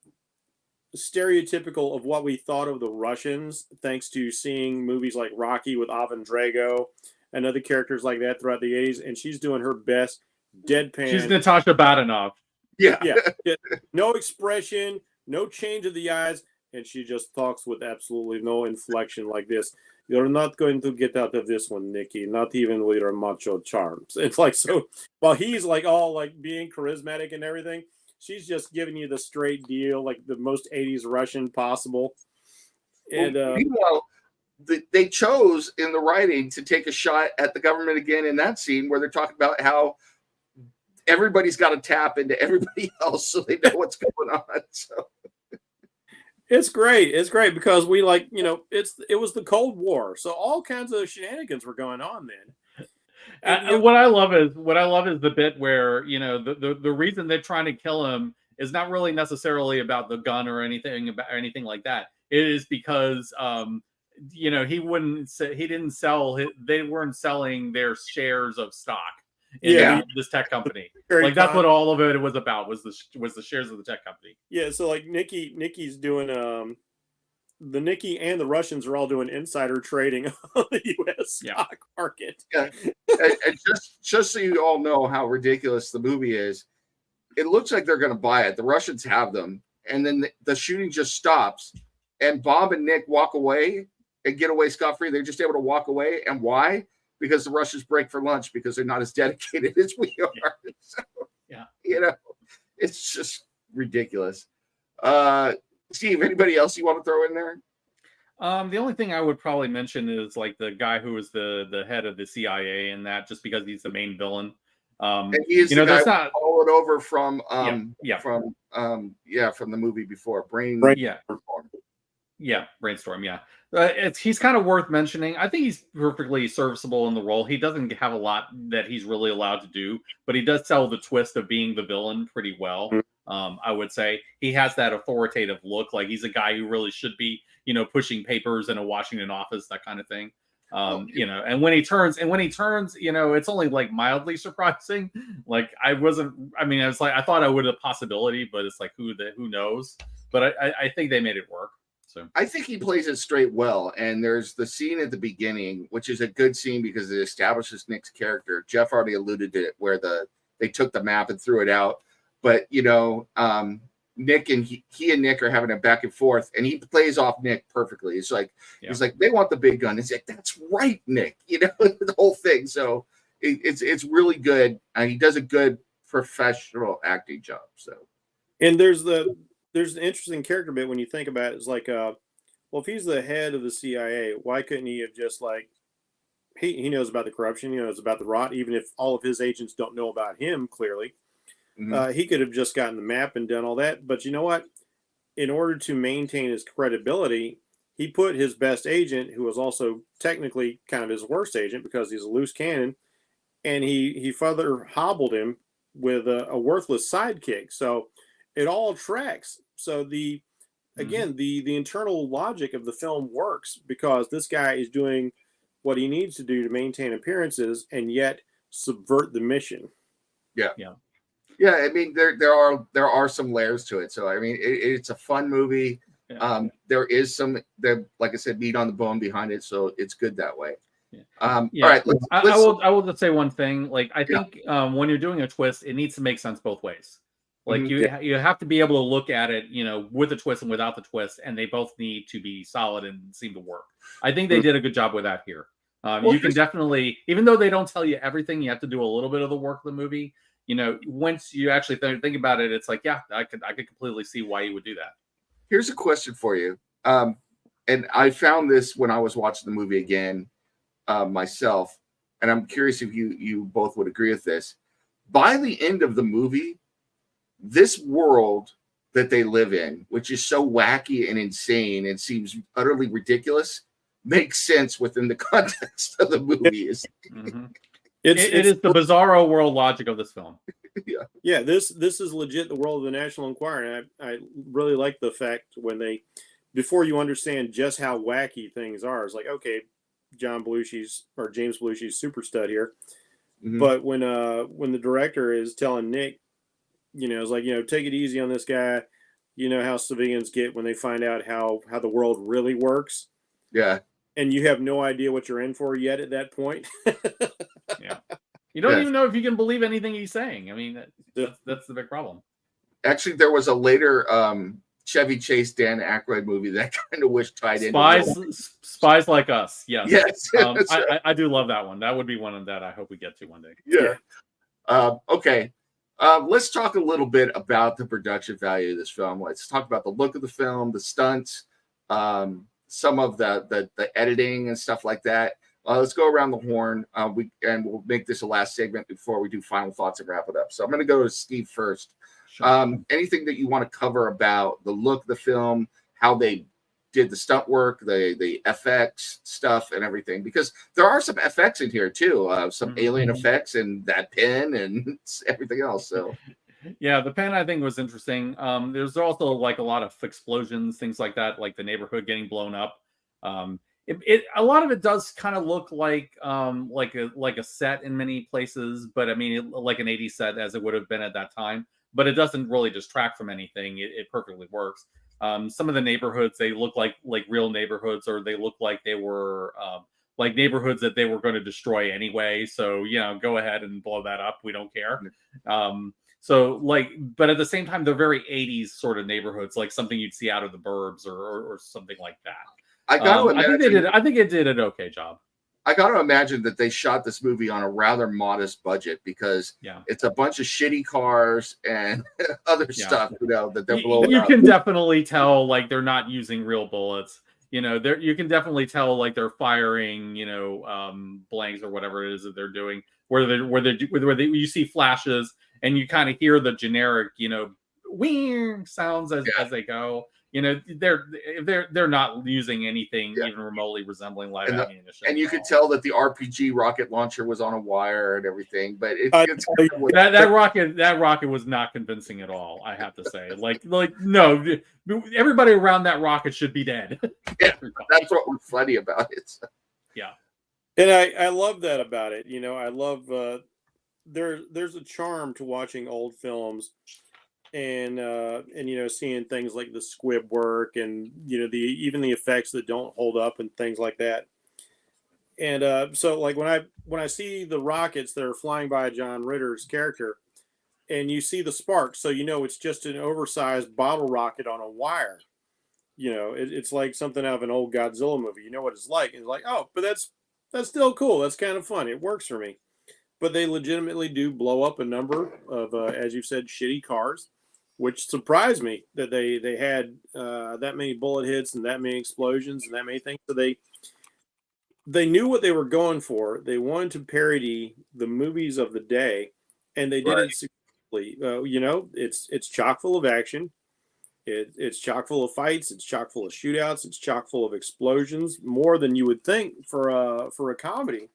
stereotypical of what we thought of the Russians, thanks to seeing movies like Rocky with Ivan Drago and other characters like that throughout the 80s. And she's doing her best deadpan. She's Natasha Badenov. Yeah. No expression, no change of the eyes, and she just talks with absolutely no inflection like this. You're not going to get out of this one, Nikki, not even with your macho charms. It's like, so while he's like all like being charismatic and everything, she's just giving you the straight deal, like the most 80s Russian possible. And meanwhile, they chose in the writing to take a shot at the government again in that scene where they're talking about how everybody's got to tap into everybody else so they know what's going on. So it's great. It's great because we it was the Cold War, so all kinds of shenanigans were going on then. And what I love is the bit where the reason they're trying to kill him is not really necessarily about the gun or anything like that. It is because they weren't selling their shares of stock in this tech company. Like that's what all of it was about, was the shares of the tech company. Yeah, so like Nikki's doing the Nikki and the Russians are all doing insider trading on the U.S. stock market. Yeah. And just so you all know how ridiculous the movie is, it looks like they're going to buy it. The Russians have them, and then the shooting just stops, and Bob and Nick walk away and get away scot-free. They're just able to walk away. And why? Because the Russians break for lunch because they're not as dedicated as we are. So, it's just ridiculous. Steve, anybody else you want to throw in there? The only thing I would probably mention is like the guy who was the head of the CIA, and that just because he's the main villain. And he's the guy not followed over from from the movie before Brainstorm. He's kind of worth mentioning. I think he's perfectly serviceable in the role. He doesn't have a lot that he's really allowed to do, but he does sell the twist of being the villain pretty well. I would say he has that authoritative look, like he's a guy who really should be, pushing papers in a Washington office, that kind of thing. And when he turns, it's only like mildly surprising. Like I thought I would have a possibility, but it's like who knows? But I think they made it work. So I think he plays it straight well. And there's the scene at the beginning, which is a good scene because it establishes Nick's character. Jeff already alluded to it, where they took the map and threw it out. But Nick and he and Nick are having a back and forth, and he plays off Nick perfectly. He's like, they want the big gun. He's like, that's right, Nick. The whole thing. So it's really good, and he does a good professional acting job. So, and there's an interesting character bit when you think about it. It's like, well, if he's the head of the CIA, why couldn't he have just like he knows about the corruption, he knows about the rot, even if all of his agents don't know about him clearly. He could have just gotten the map and done all that. But you know what? In order to maintain his credibility, he put his best agent, who was also technically kind of his worst agent because he's a loose cannon, and he further hobbled him with a worthless sidekick. So it all tracks. So the internal logic of the film works because this guy is doing what he needs to do to maintain appearances and yet subvert the mission. Yeah, I mean there are some layers to it. So I mean it's a fun movie. There is some like I said, meat on the bone behind it, so it's good that way. All right, I will just say one thing. Like, I think when you're doing a twist, it needs to make sense both ways. Like, you have to be able to look at it, with the twist and without the twist, and they both need to be solid and seem to work. I think they did a good job with that here. You can definitely, even though they don't tell you everything, you have to do a little bit of the work of the movie. Once you actually think about it, it's like, yeah, I could completely see why you would do that. Here's a question for you. And I found this when I was watching the movie again myself, and I'm curious if you both would agree with this. By the end of the movie, this world that they live in, which is so wacky and insane and seems utterly ridiculous, makes sense within the context of the movie. It is the bizarro world logic of this film. Yeah, this is legit the world of the National Enquirer. And I really like the fact when before you understand just how wacky things are, it's like, okay, James Belushi's super stud here. Mm-hmm. But when the director is telling Nick, it's like, take it easy on this guy. You know how civilians get when they find out how the world really works. Yeah. And you have no idea what you're in for yet at that point. Yeah. You don't even know if you can believe anything he's saying. I mean, that's the big problem. Actually, there was a later Chevy Chase, Dan Aykroyd movie that I kind of wish tied in. Spies Like Us. Yes. Yes. I do love that one. That would be one that I hope we get to one day. Yeah. Okay. Let's talk a little bit about the production value of this film. Let's talk about the look of the film, the stunts, some of the editing and stuff like that. Let's go around the horn. We'll make this a last segment before we do final thoughts and wrap it up. So I'm going to go to Steve first. Sure. Anything that you want to cover about the look of the film, how they did the stunt work, the FX stuff and everything, because there are some FX in here too, some alien effects and that pen and everything else. So yeah, the pen I think was interesting. There's also like a lot of explosions, things like that, like the neighborhood getting blown up. A lot of it does kind of look like a set in many places, but I mean, like an 80s set as it would have been at that time. But it doesn't really distract from anything. It perfectly works. Some of the neighborhoods, they look like real neighborhoods, or they look like they were like neighborhoods that they were going to destroy anyway. So, go ahead and blow that up. We don't care. But at the same time, they're very 80s sort of neighborhoods, like something you'd see out of the Burbs or something like that. I think it did an okay job. I got to imagine that they shot this movie on a rather modest budget because it's a bunch of shitty cars and other stuff, that they're blowing up. You can definitely tell like they're not using real bullets. You can definitely tell like they're firing, blanks or whatever it is that they're doing. Where you see flashes and you kind of hear the generic, wing sounds as they go. They're not using anything even remotely resembling live ammunition. And you could tell that the RPG rocket launcher was on a wire and everything, but that rocket was not convincing at all. I have to say, no, everybody around that rocket should be dead. Yeah, that's what was funny about it. So. Yeah, and I love that about it. I love there's a charm to watching old films. And seeing things like the squib work and even the effects that don't hold up and things like that. And so like when I see the rockets that are flying by John Ritter's character, and you see the sparks, so it's just an oversized bottle rocket on a wire. It's like something out of an old Godzilla movie. You know what it's like. It's like, oh, but that's still cool. That's kind of fun. It works for me. But they legitimately do blow up a number of, as you said, shitty cars, which surprised me that they had that many bullet hits and that many explosions and that many things. So they knew what they were going for. They wanted to parody the movies of the day, and they did it successfully. It's chock full of action. It's chock full of fights. It's chock full of shootouts. It's chock full of explosions, more than you would think for a comedy.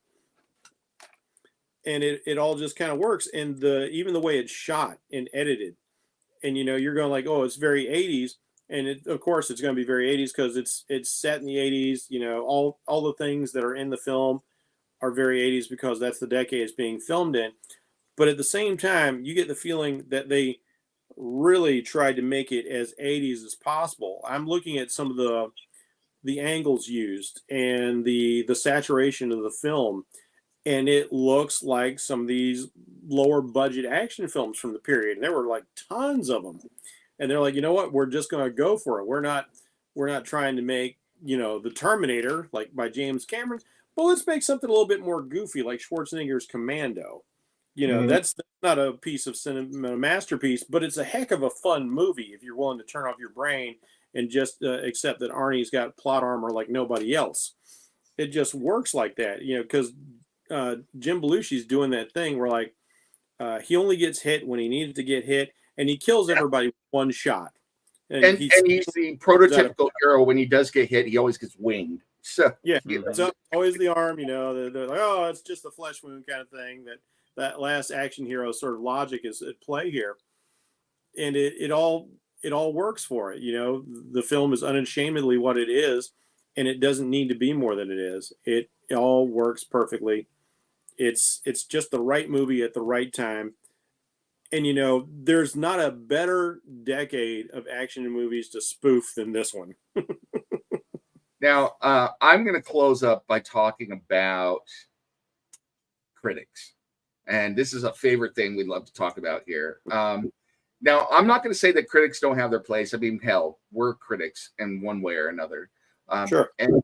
And it all just kind of works. And even the way it's shot and edited, and you're going like, oh, it's very 80s, and of course it's going to be very 80s because it's set in the 80s. All the things that are in the film are very 80s because that's the decade it's being filmed in. But at the same time, you get the feeling that they really tried to make it as 80s as possible. I'm looking at some of the angles used and the saturation of the film, and it looks like some of these lower budget action films from the period. And there were like tons of them, and they're like, you know what, we're just going to go for it. We're not trying to make, you know, the Terminator like by James Cameron, but let's make something a little bit more goofy like Schwarzenegger's Commando. You know, that's not a piece of cinema masterpiece, but it's a heck of a fun movie if you're willing to turn off your brain and just accept that Arnie's got plot armor like nobody else. It just works like that, you know, because Jim Belushi's doing that thing where like he only gets hit when he needs to get hit, and he kills everybody with one shot. And he's the prototypical hero. When he does get hit, he always gets winged. So yeah, so always the arm. You know, they're like, oh, it's just a flesh wound kind of thing. That last action hero sort of logic is at play here, and it all works for it. You know, the film is unashamedly what it is, and it doesn't need to be more than it is. It all works perfectly. It's just the right movie at the right time. And, you know, there's not a better decade of action movies to spoof than this one. Now, I'm going to close up by talking about critics. And this is a favorite thing we love to talk about here. Now, I'm not going to say that critics don't have their place. I mean, hell, we're critics in one way or another. Sure. And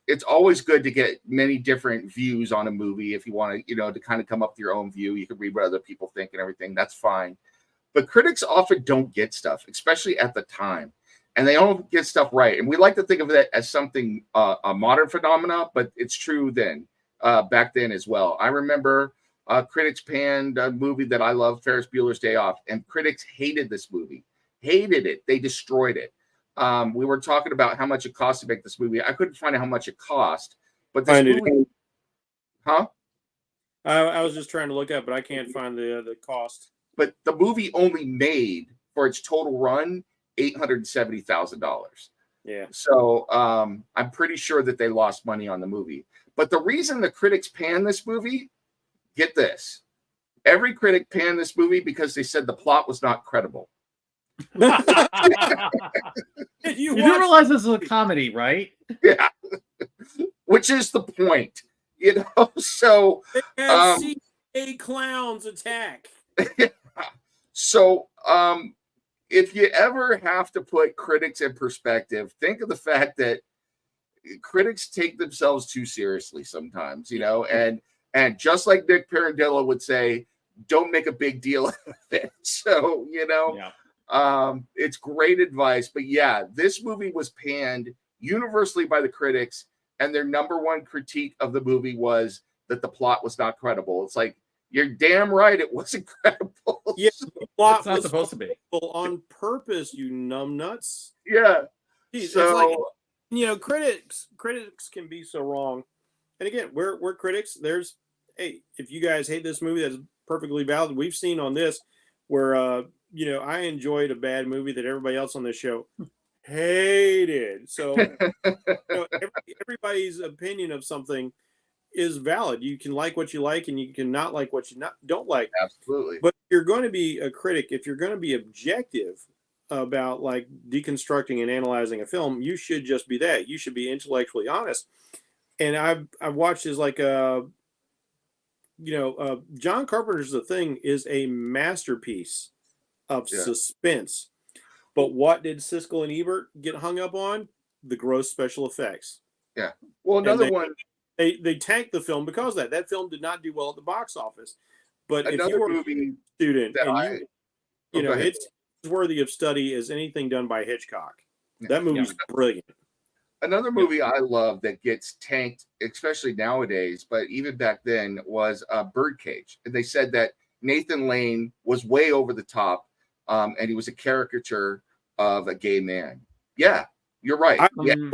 it's always good to get many different views on a movie. If you want to, you know, to kind of come up with your own view, you can read what other people think and everything. That's fine. But critics often don't get stuff, especially at the time. And they don't get stuff right. And we like to think of that as something, a modern phenomena, but it's true then, back then as well. I remember critics panned a movie that I love, Ferris Bueller's Day Off, and critics hated this movie, hated it. They destroyed it. We were talking about how much it cost to make this movie. I couldn't find out how much it cost, but this movie, huh? I was just trying to look up, but I can't find the cost. But the movie only made for its total run $870,000. Yeah. So I'm pretty sure that they lost money on the movie. But the reason the critics panned this movie, get this, every critic panned this movie because they said the plot was not credible. You do realize this is a comedy, right? Yeah, which is the point, you know. So CA clowns attack. So if you ever have to put critics in perspective, think of the fact that critics take themselves too seriously sometimes, you know, and just like Nick Parandillo would say, don't make a big deal out of it. So, you know, it's great advice. But yeah, this movie was panned universally by the critics, and their number one critique of the movie was that the plot was not credible. It's like, you're damn right it wasn't credible. Yeah, the plot it's not supposed to be on purpose, you numbnuts. Yeah. Jeez, so, it's like, you know, critics can be so wrong. And again, we're critics. There's, hey, if you guys hate this movie, that's perfectly valid. We've seen on this where you know, I enjoyed a bad movie that everybody else on this show hated. So you know, everybody's opinion of something is valid. You can like what you like, and you can not like what you don't like. Absolutely. But if you're going to be a critic, if you're going to be objective about like deconstructing and analyzing a film, you should just be that. You should be intellectually honest. And I've watched as like John Carpenter's The Thing is a masterpiece of suspense. But what did Siskel and Ebert get hung up on? The gross special effects. Yeah. Well, another one. They tanked the film because of that film did not do well at the box office. But another if you were movie a student that and it's as worthy of study as anything done by Hitchcock. That movie's brilliant. Another movie I love that gets tanked, especially nowadays, but even back then, was Birdcage. And they said that Nathan Lane was way over the top, and he was a caricature of a gay man. Yeah, you're right.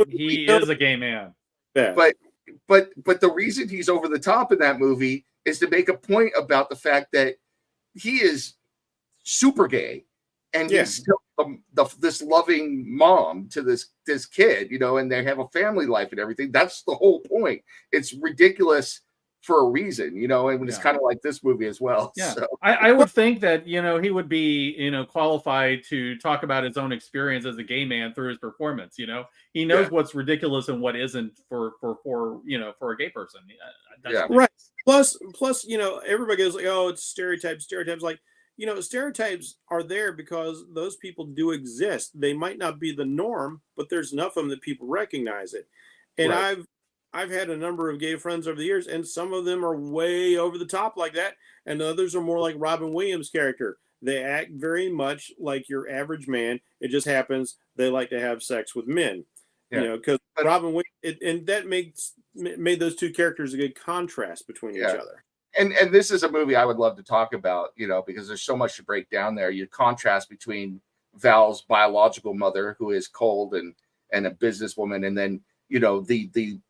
He is a gay man. Yeah. But the reason he's over the top in that movie is to make a point about the fact that he is super gay, and he's still this loving mom to this kid, you know, and they have a family life and everything. That's the whole point. It's ridiculous for a reason, you know, and it's kind of like this movie as well. Yeah, So. I would think that, you know, he would be, you know, qualified to talk about his own experience as a gay man through his performance. You know, he knows what's ridiculous and what isn't for you know, for a gay person. That's right. Plus, you know, everybody goes like, oh, it's stereotypes. Like, you know, stereotypes are there because those people do exist. They might not be the norm, but there's enough of them that people recognize it. And I've had a number of gay friends over the years, and some of them are way over the top like that, and others are more like Robin Williams' character. They act very much like your average man. It just happens they like to have sex with men, you know, because Robin Williams, and that made those two characters a good contrast between each other. And this is a movie I would love to talk about, you know, because there's so much to break down there. You contrast between Val's biological mother, who is cold and a businesswoman, and then, you know, the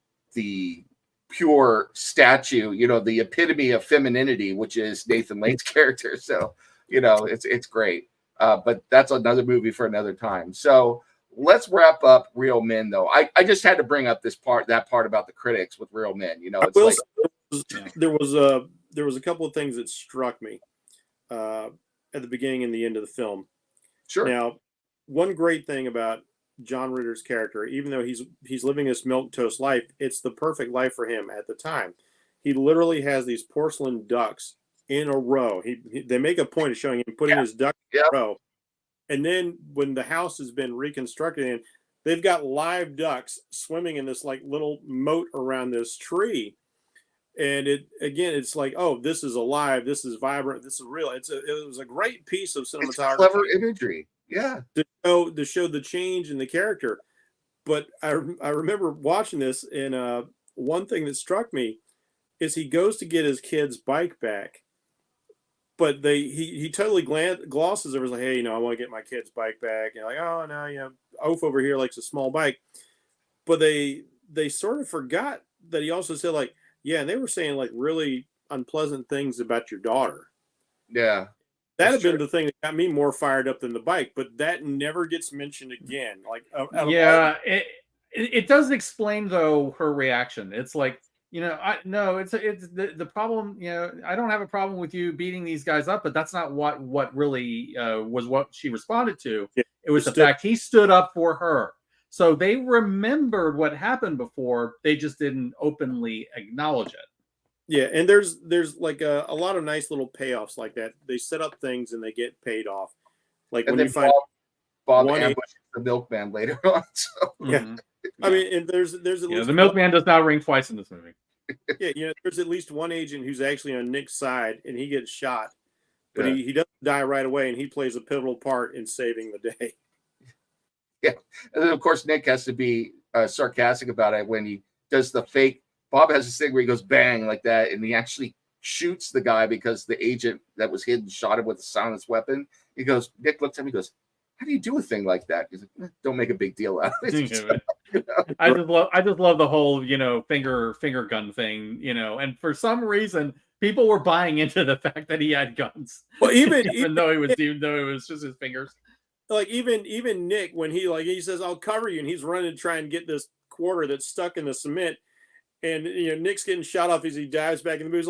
pure statue, you know, the epitome of femininity, which is Nathan Lane's character. So, you know, it's great. But that's another movie for another time. So let's wrap up Real Men, though. I just had to bring up that part about the critics with Real Men. You know, it's there was a couple of things that struck me at the beginning and the end of the film. Sure. Now, one great thing about John Ritter's character, even though he's living this milquetoast life, it's the perfect life for him at the time. He literally has these porcelain ducks in a row. They make a point of showing him putting his ducks in a row. And then when the house has been reconstructed, they've got live ducks swimming in this like little moat around this tree. And it's like, oh, this is alive. This is vibrant. This is real. It was a great piece of cinematography. Clever imagery. Yeah. To show the change in the character. But I remember watching this, and one thing that struck me is he goes to get his kid's bike back, but he totally glosses over, like, hey, you know, I want to get my kid's bike back. And like, oh no, you know, Oaf over here likes a small bike. But they sort of forgot that he also said, like, yeah, and they were saying like really unpleasant things about your daughter. Yeah. That'd have been the thing that got me more fired up than the bike, but that never gets mentioned again. Like, it does explain though her reaction. It's like, you know, it's the problem. You know, I don't have a problem with you beating these guys up, but that's not what really was what she responded to. Yeah, it was the fact he stood up for her. So they remembered what happened before. They just didn't openly acknowledge it. Yeah, and there's like a lot of nice little payoffs like that. They set up things and they get paid off. Like and when you find Bob ambushes the milkman later on. So. Yeah, I mean, and there's at least the milkman does not ring twice in this movie. Yeah, you know, there's at least one agent who's actually on Nick's side, and he gets shot, but he doesn't die right away, and he plays a pivotal part in saving the day. Yeah, and then of course Nick has to be sarcastic about it when he does the fake. Bob has this thing where he goes bang like that, and he actually shoots the guy because the agent that was hidden shot him with a silenced weapon. He goes, Nick looks at him, he goes, how do you do a thing like that? He's like, don't make a big deal out of it. You know? I just love the whole, you know, finger gun thing, you know, and for some reason people were buying into the fact that he had guns. Well, even though it was just his fingers. Like even Nick, when he says, I'll cover you, and he's running to try and get this quarter that's stuck in the cement. And you know, Nick's getting shot off as he dives back in the booth.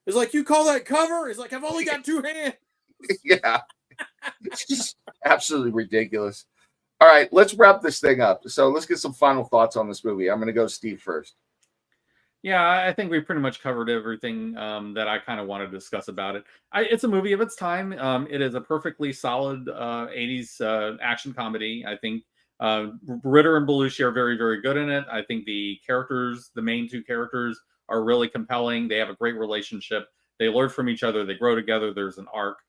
It's like, you call that cover? It's like, I've only got two hands. Yeah. It's just absolutely ridiculous. All right, let's wrap this thing up. So let's get some final thoughts on this movie. I'm going to go Steve first. Yeah, I think we pretty much covered everything that I kind of wanted to discuss about it. It's a movie of its time. It is a perfectly solid 80s action comedy. I think Ritter and Belushi are very, very good in it. I think the main two characters, are really compelling. They have a great relationship. They learn from each other. They grow together. There's an arc,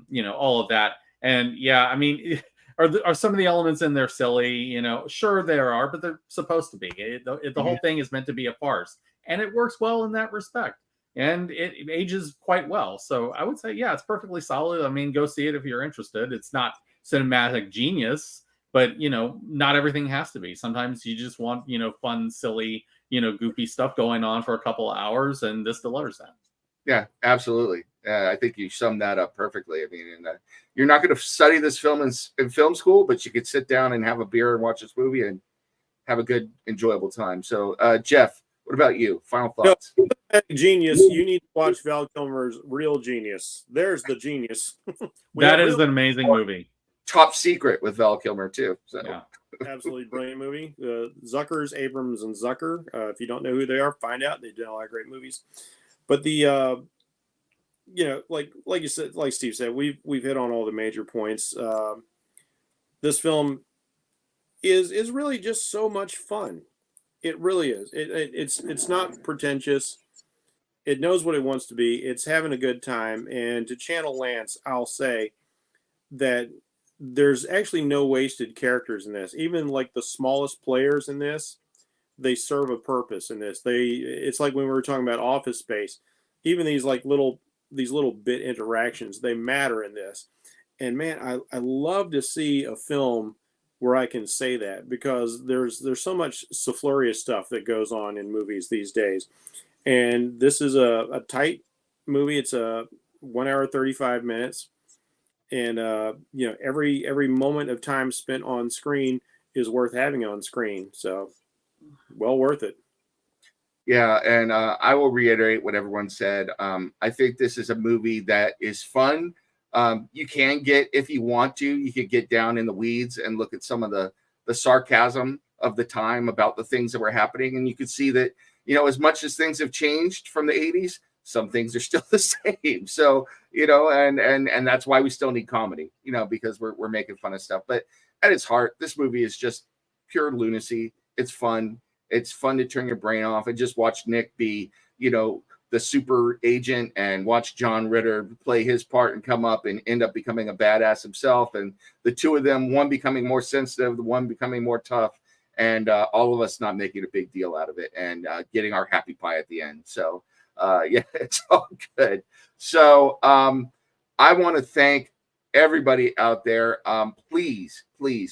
you know, all of that. And yeah, I mean, are some of the elements in there silly? You know, sure there are, but they're supposed to be. The whole thing is meant to be a farce, and it works well in that respect. And it ages quite well. So I would say, yeah, it's perfectly solid. I mean, go see it if you're interested. It's not cinematic genius, but, you know, not everything has to be. Sometimes you just want, you know, fun, silly, you know, goofy stuff going on for a couple of hours, and this delivers that. Yeah, absolutely. I think you summed that up perfectly. I mean, you're not going to study this film in film school, but you could sit down and have a beer and watch this movie and have a good, enjoyable time. So, Jeff, What about you? Final No, thoughts? Genius. You need to watch Val Kilmer's Real Genius. There's the genius. That is an amazing movie. Top Secret with Val Kilmer too. So. Yeah. Absolutely brilliant movie. Zuckers, Abrams, and Zucker. If you don't know who they are, find out. They did a lot of great movies. But the like you said, like Steve said, we've hit on all the major points. This film is really just so much fun. It really is. It's not pretentious. It knows what it wants to be. It's having a good time. And to channel Lance, I'll say that there's actually no wasted characters in this. Even like the smallest players in this, they serve a purpose in this. It's like when we were talking about Office Space, even these little bit interactions, they matter in this. And man, I love to see a film where I can say that, because there's so much soufflurious stuff that goes on in movies these days. And this is a tight movie. It's a 1 hour, 35 minutes. And every moment of time spent on screen is worth having on screen. So well worth it. Yeah, and I will reiterate what everyone said. I think this is a movie that is fun. You can get, if you want to, you could get down in the weeds and look at some of the sarcasm of the time about the things that were happening. And you could see that, as much as things have changed from the 80s, some things are still the same. So, and that's why we still need comedy, because we're making fun of stuff. But at its heart, this movie is just pure lunacy. It's fun. It's fun to turn your brain off and just watch Nick be, the super agent, and watch John Ritter play his part and come up and end up becoming a badass himself. And the two of them, one becoming more sensitive, the one becoming more tough, and all of us not making a big deal out of it and getting our happy pie at the end. So, yeah, it's all good. So I want to thank everybody out there. Please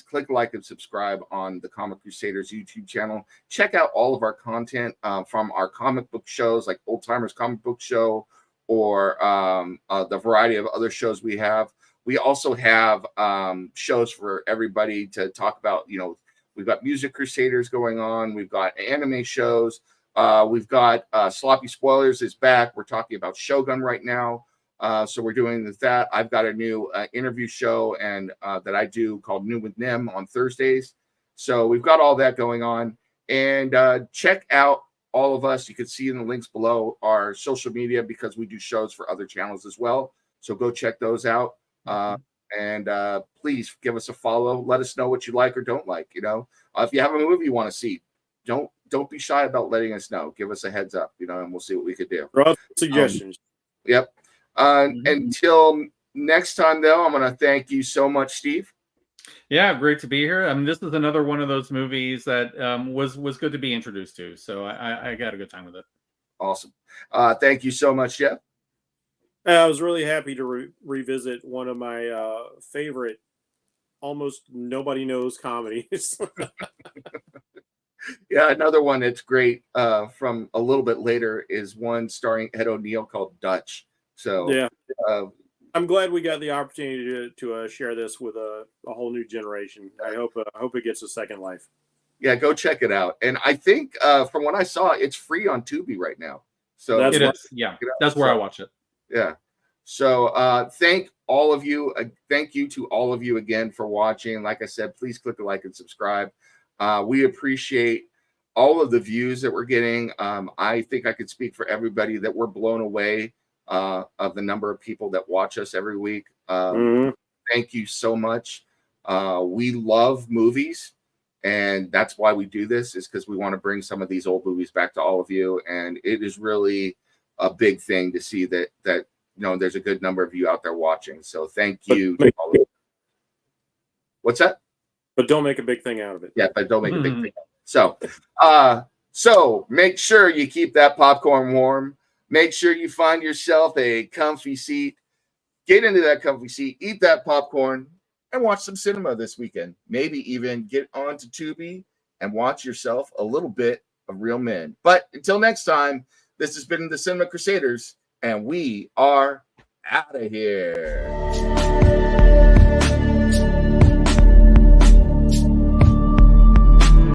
click like and subscribe on the Comic Crusaders YouTube channel. Check out all of our content from our comic book shows, like Old Timers Comic Book Show, or the variety of other shows we have. We also have shows for everybody to talk about. We've got Music Crusaders going on. We've got anime shows. We've got Sloppy Spoilers is back. We're talking about Shogun right now. So we're doing that. I've got a new interview show and that I do called New with Nim on Thursdays. So we've got all that going on. And check out all of us. You can see in the links below our social media, because we do shows for other channels as well. So go check those out. And please give us a follow. Let us know what you like or don't like. If you have a movie you want to see, don't be shy about letting us know. Give us a heads up, and we'll see what we could do. Suggestions. Yep. Until next time, though, I'm going to thank you so much, Steve. Yeah, great to be here. This is another one of those movies that was good to be introduced to. So I got a good time with it. Awesome. Thank you so much, Jeff. I was really happy to revisit one of my favorite, almost nobody knows comedies. Yeah, another one that's great from a little bit later is one starring Ed O'Neill called Dutch. So yeah, I'm glad we got the opportunity to share this with a whole new generation. I hope it gets a second life. Yeah, go check it out. And I think from what I saw, it's free on Tubi right now. So it is. Yeah, that's where I watch it. Yeah. So thank all of you. Thank you to all of you again for watching. Like I said, please click the like and subscribe. We appreciate all of the views that we're getting. I think I could speak for everybody that we're blown away of the number of people that watch us every week. Thank you so much. We love movies, and that's why we do this, is because we want to bring some of these old movies back to all of you. And it is really a big thing to see that there's a good number of you out there watching. So thank you to all of you. What's that? But don't make a big thing out of it. Yeah, but don't make a big thing out of it. So make sure you keep that popcorn warm. Make sure you find yourself a comfy seat. Get into that comfy seat, eat that popcorn, and watch some cinema this weekend. Maybe even get onto Tubi and watch yourself a little bit of Real Men. But until next time, this has been the Cinema Crusaders, and we are out of here.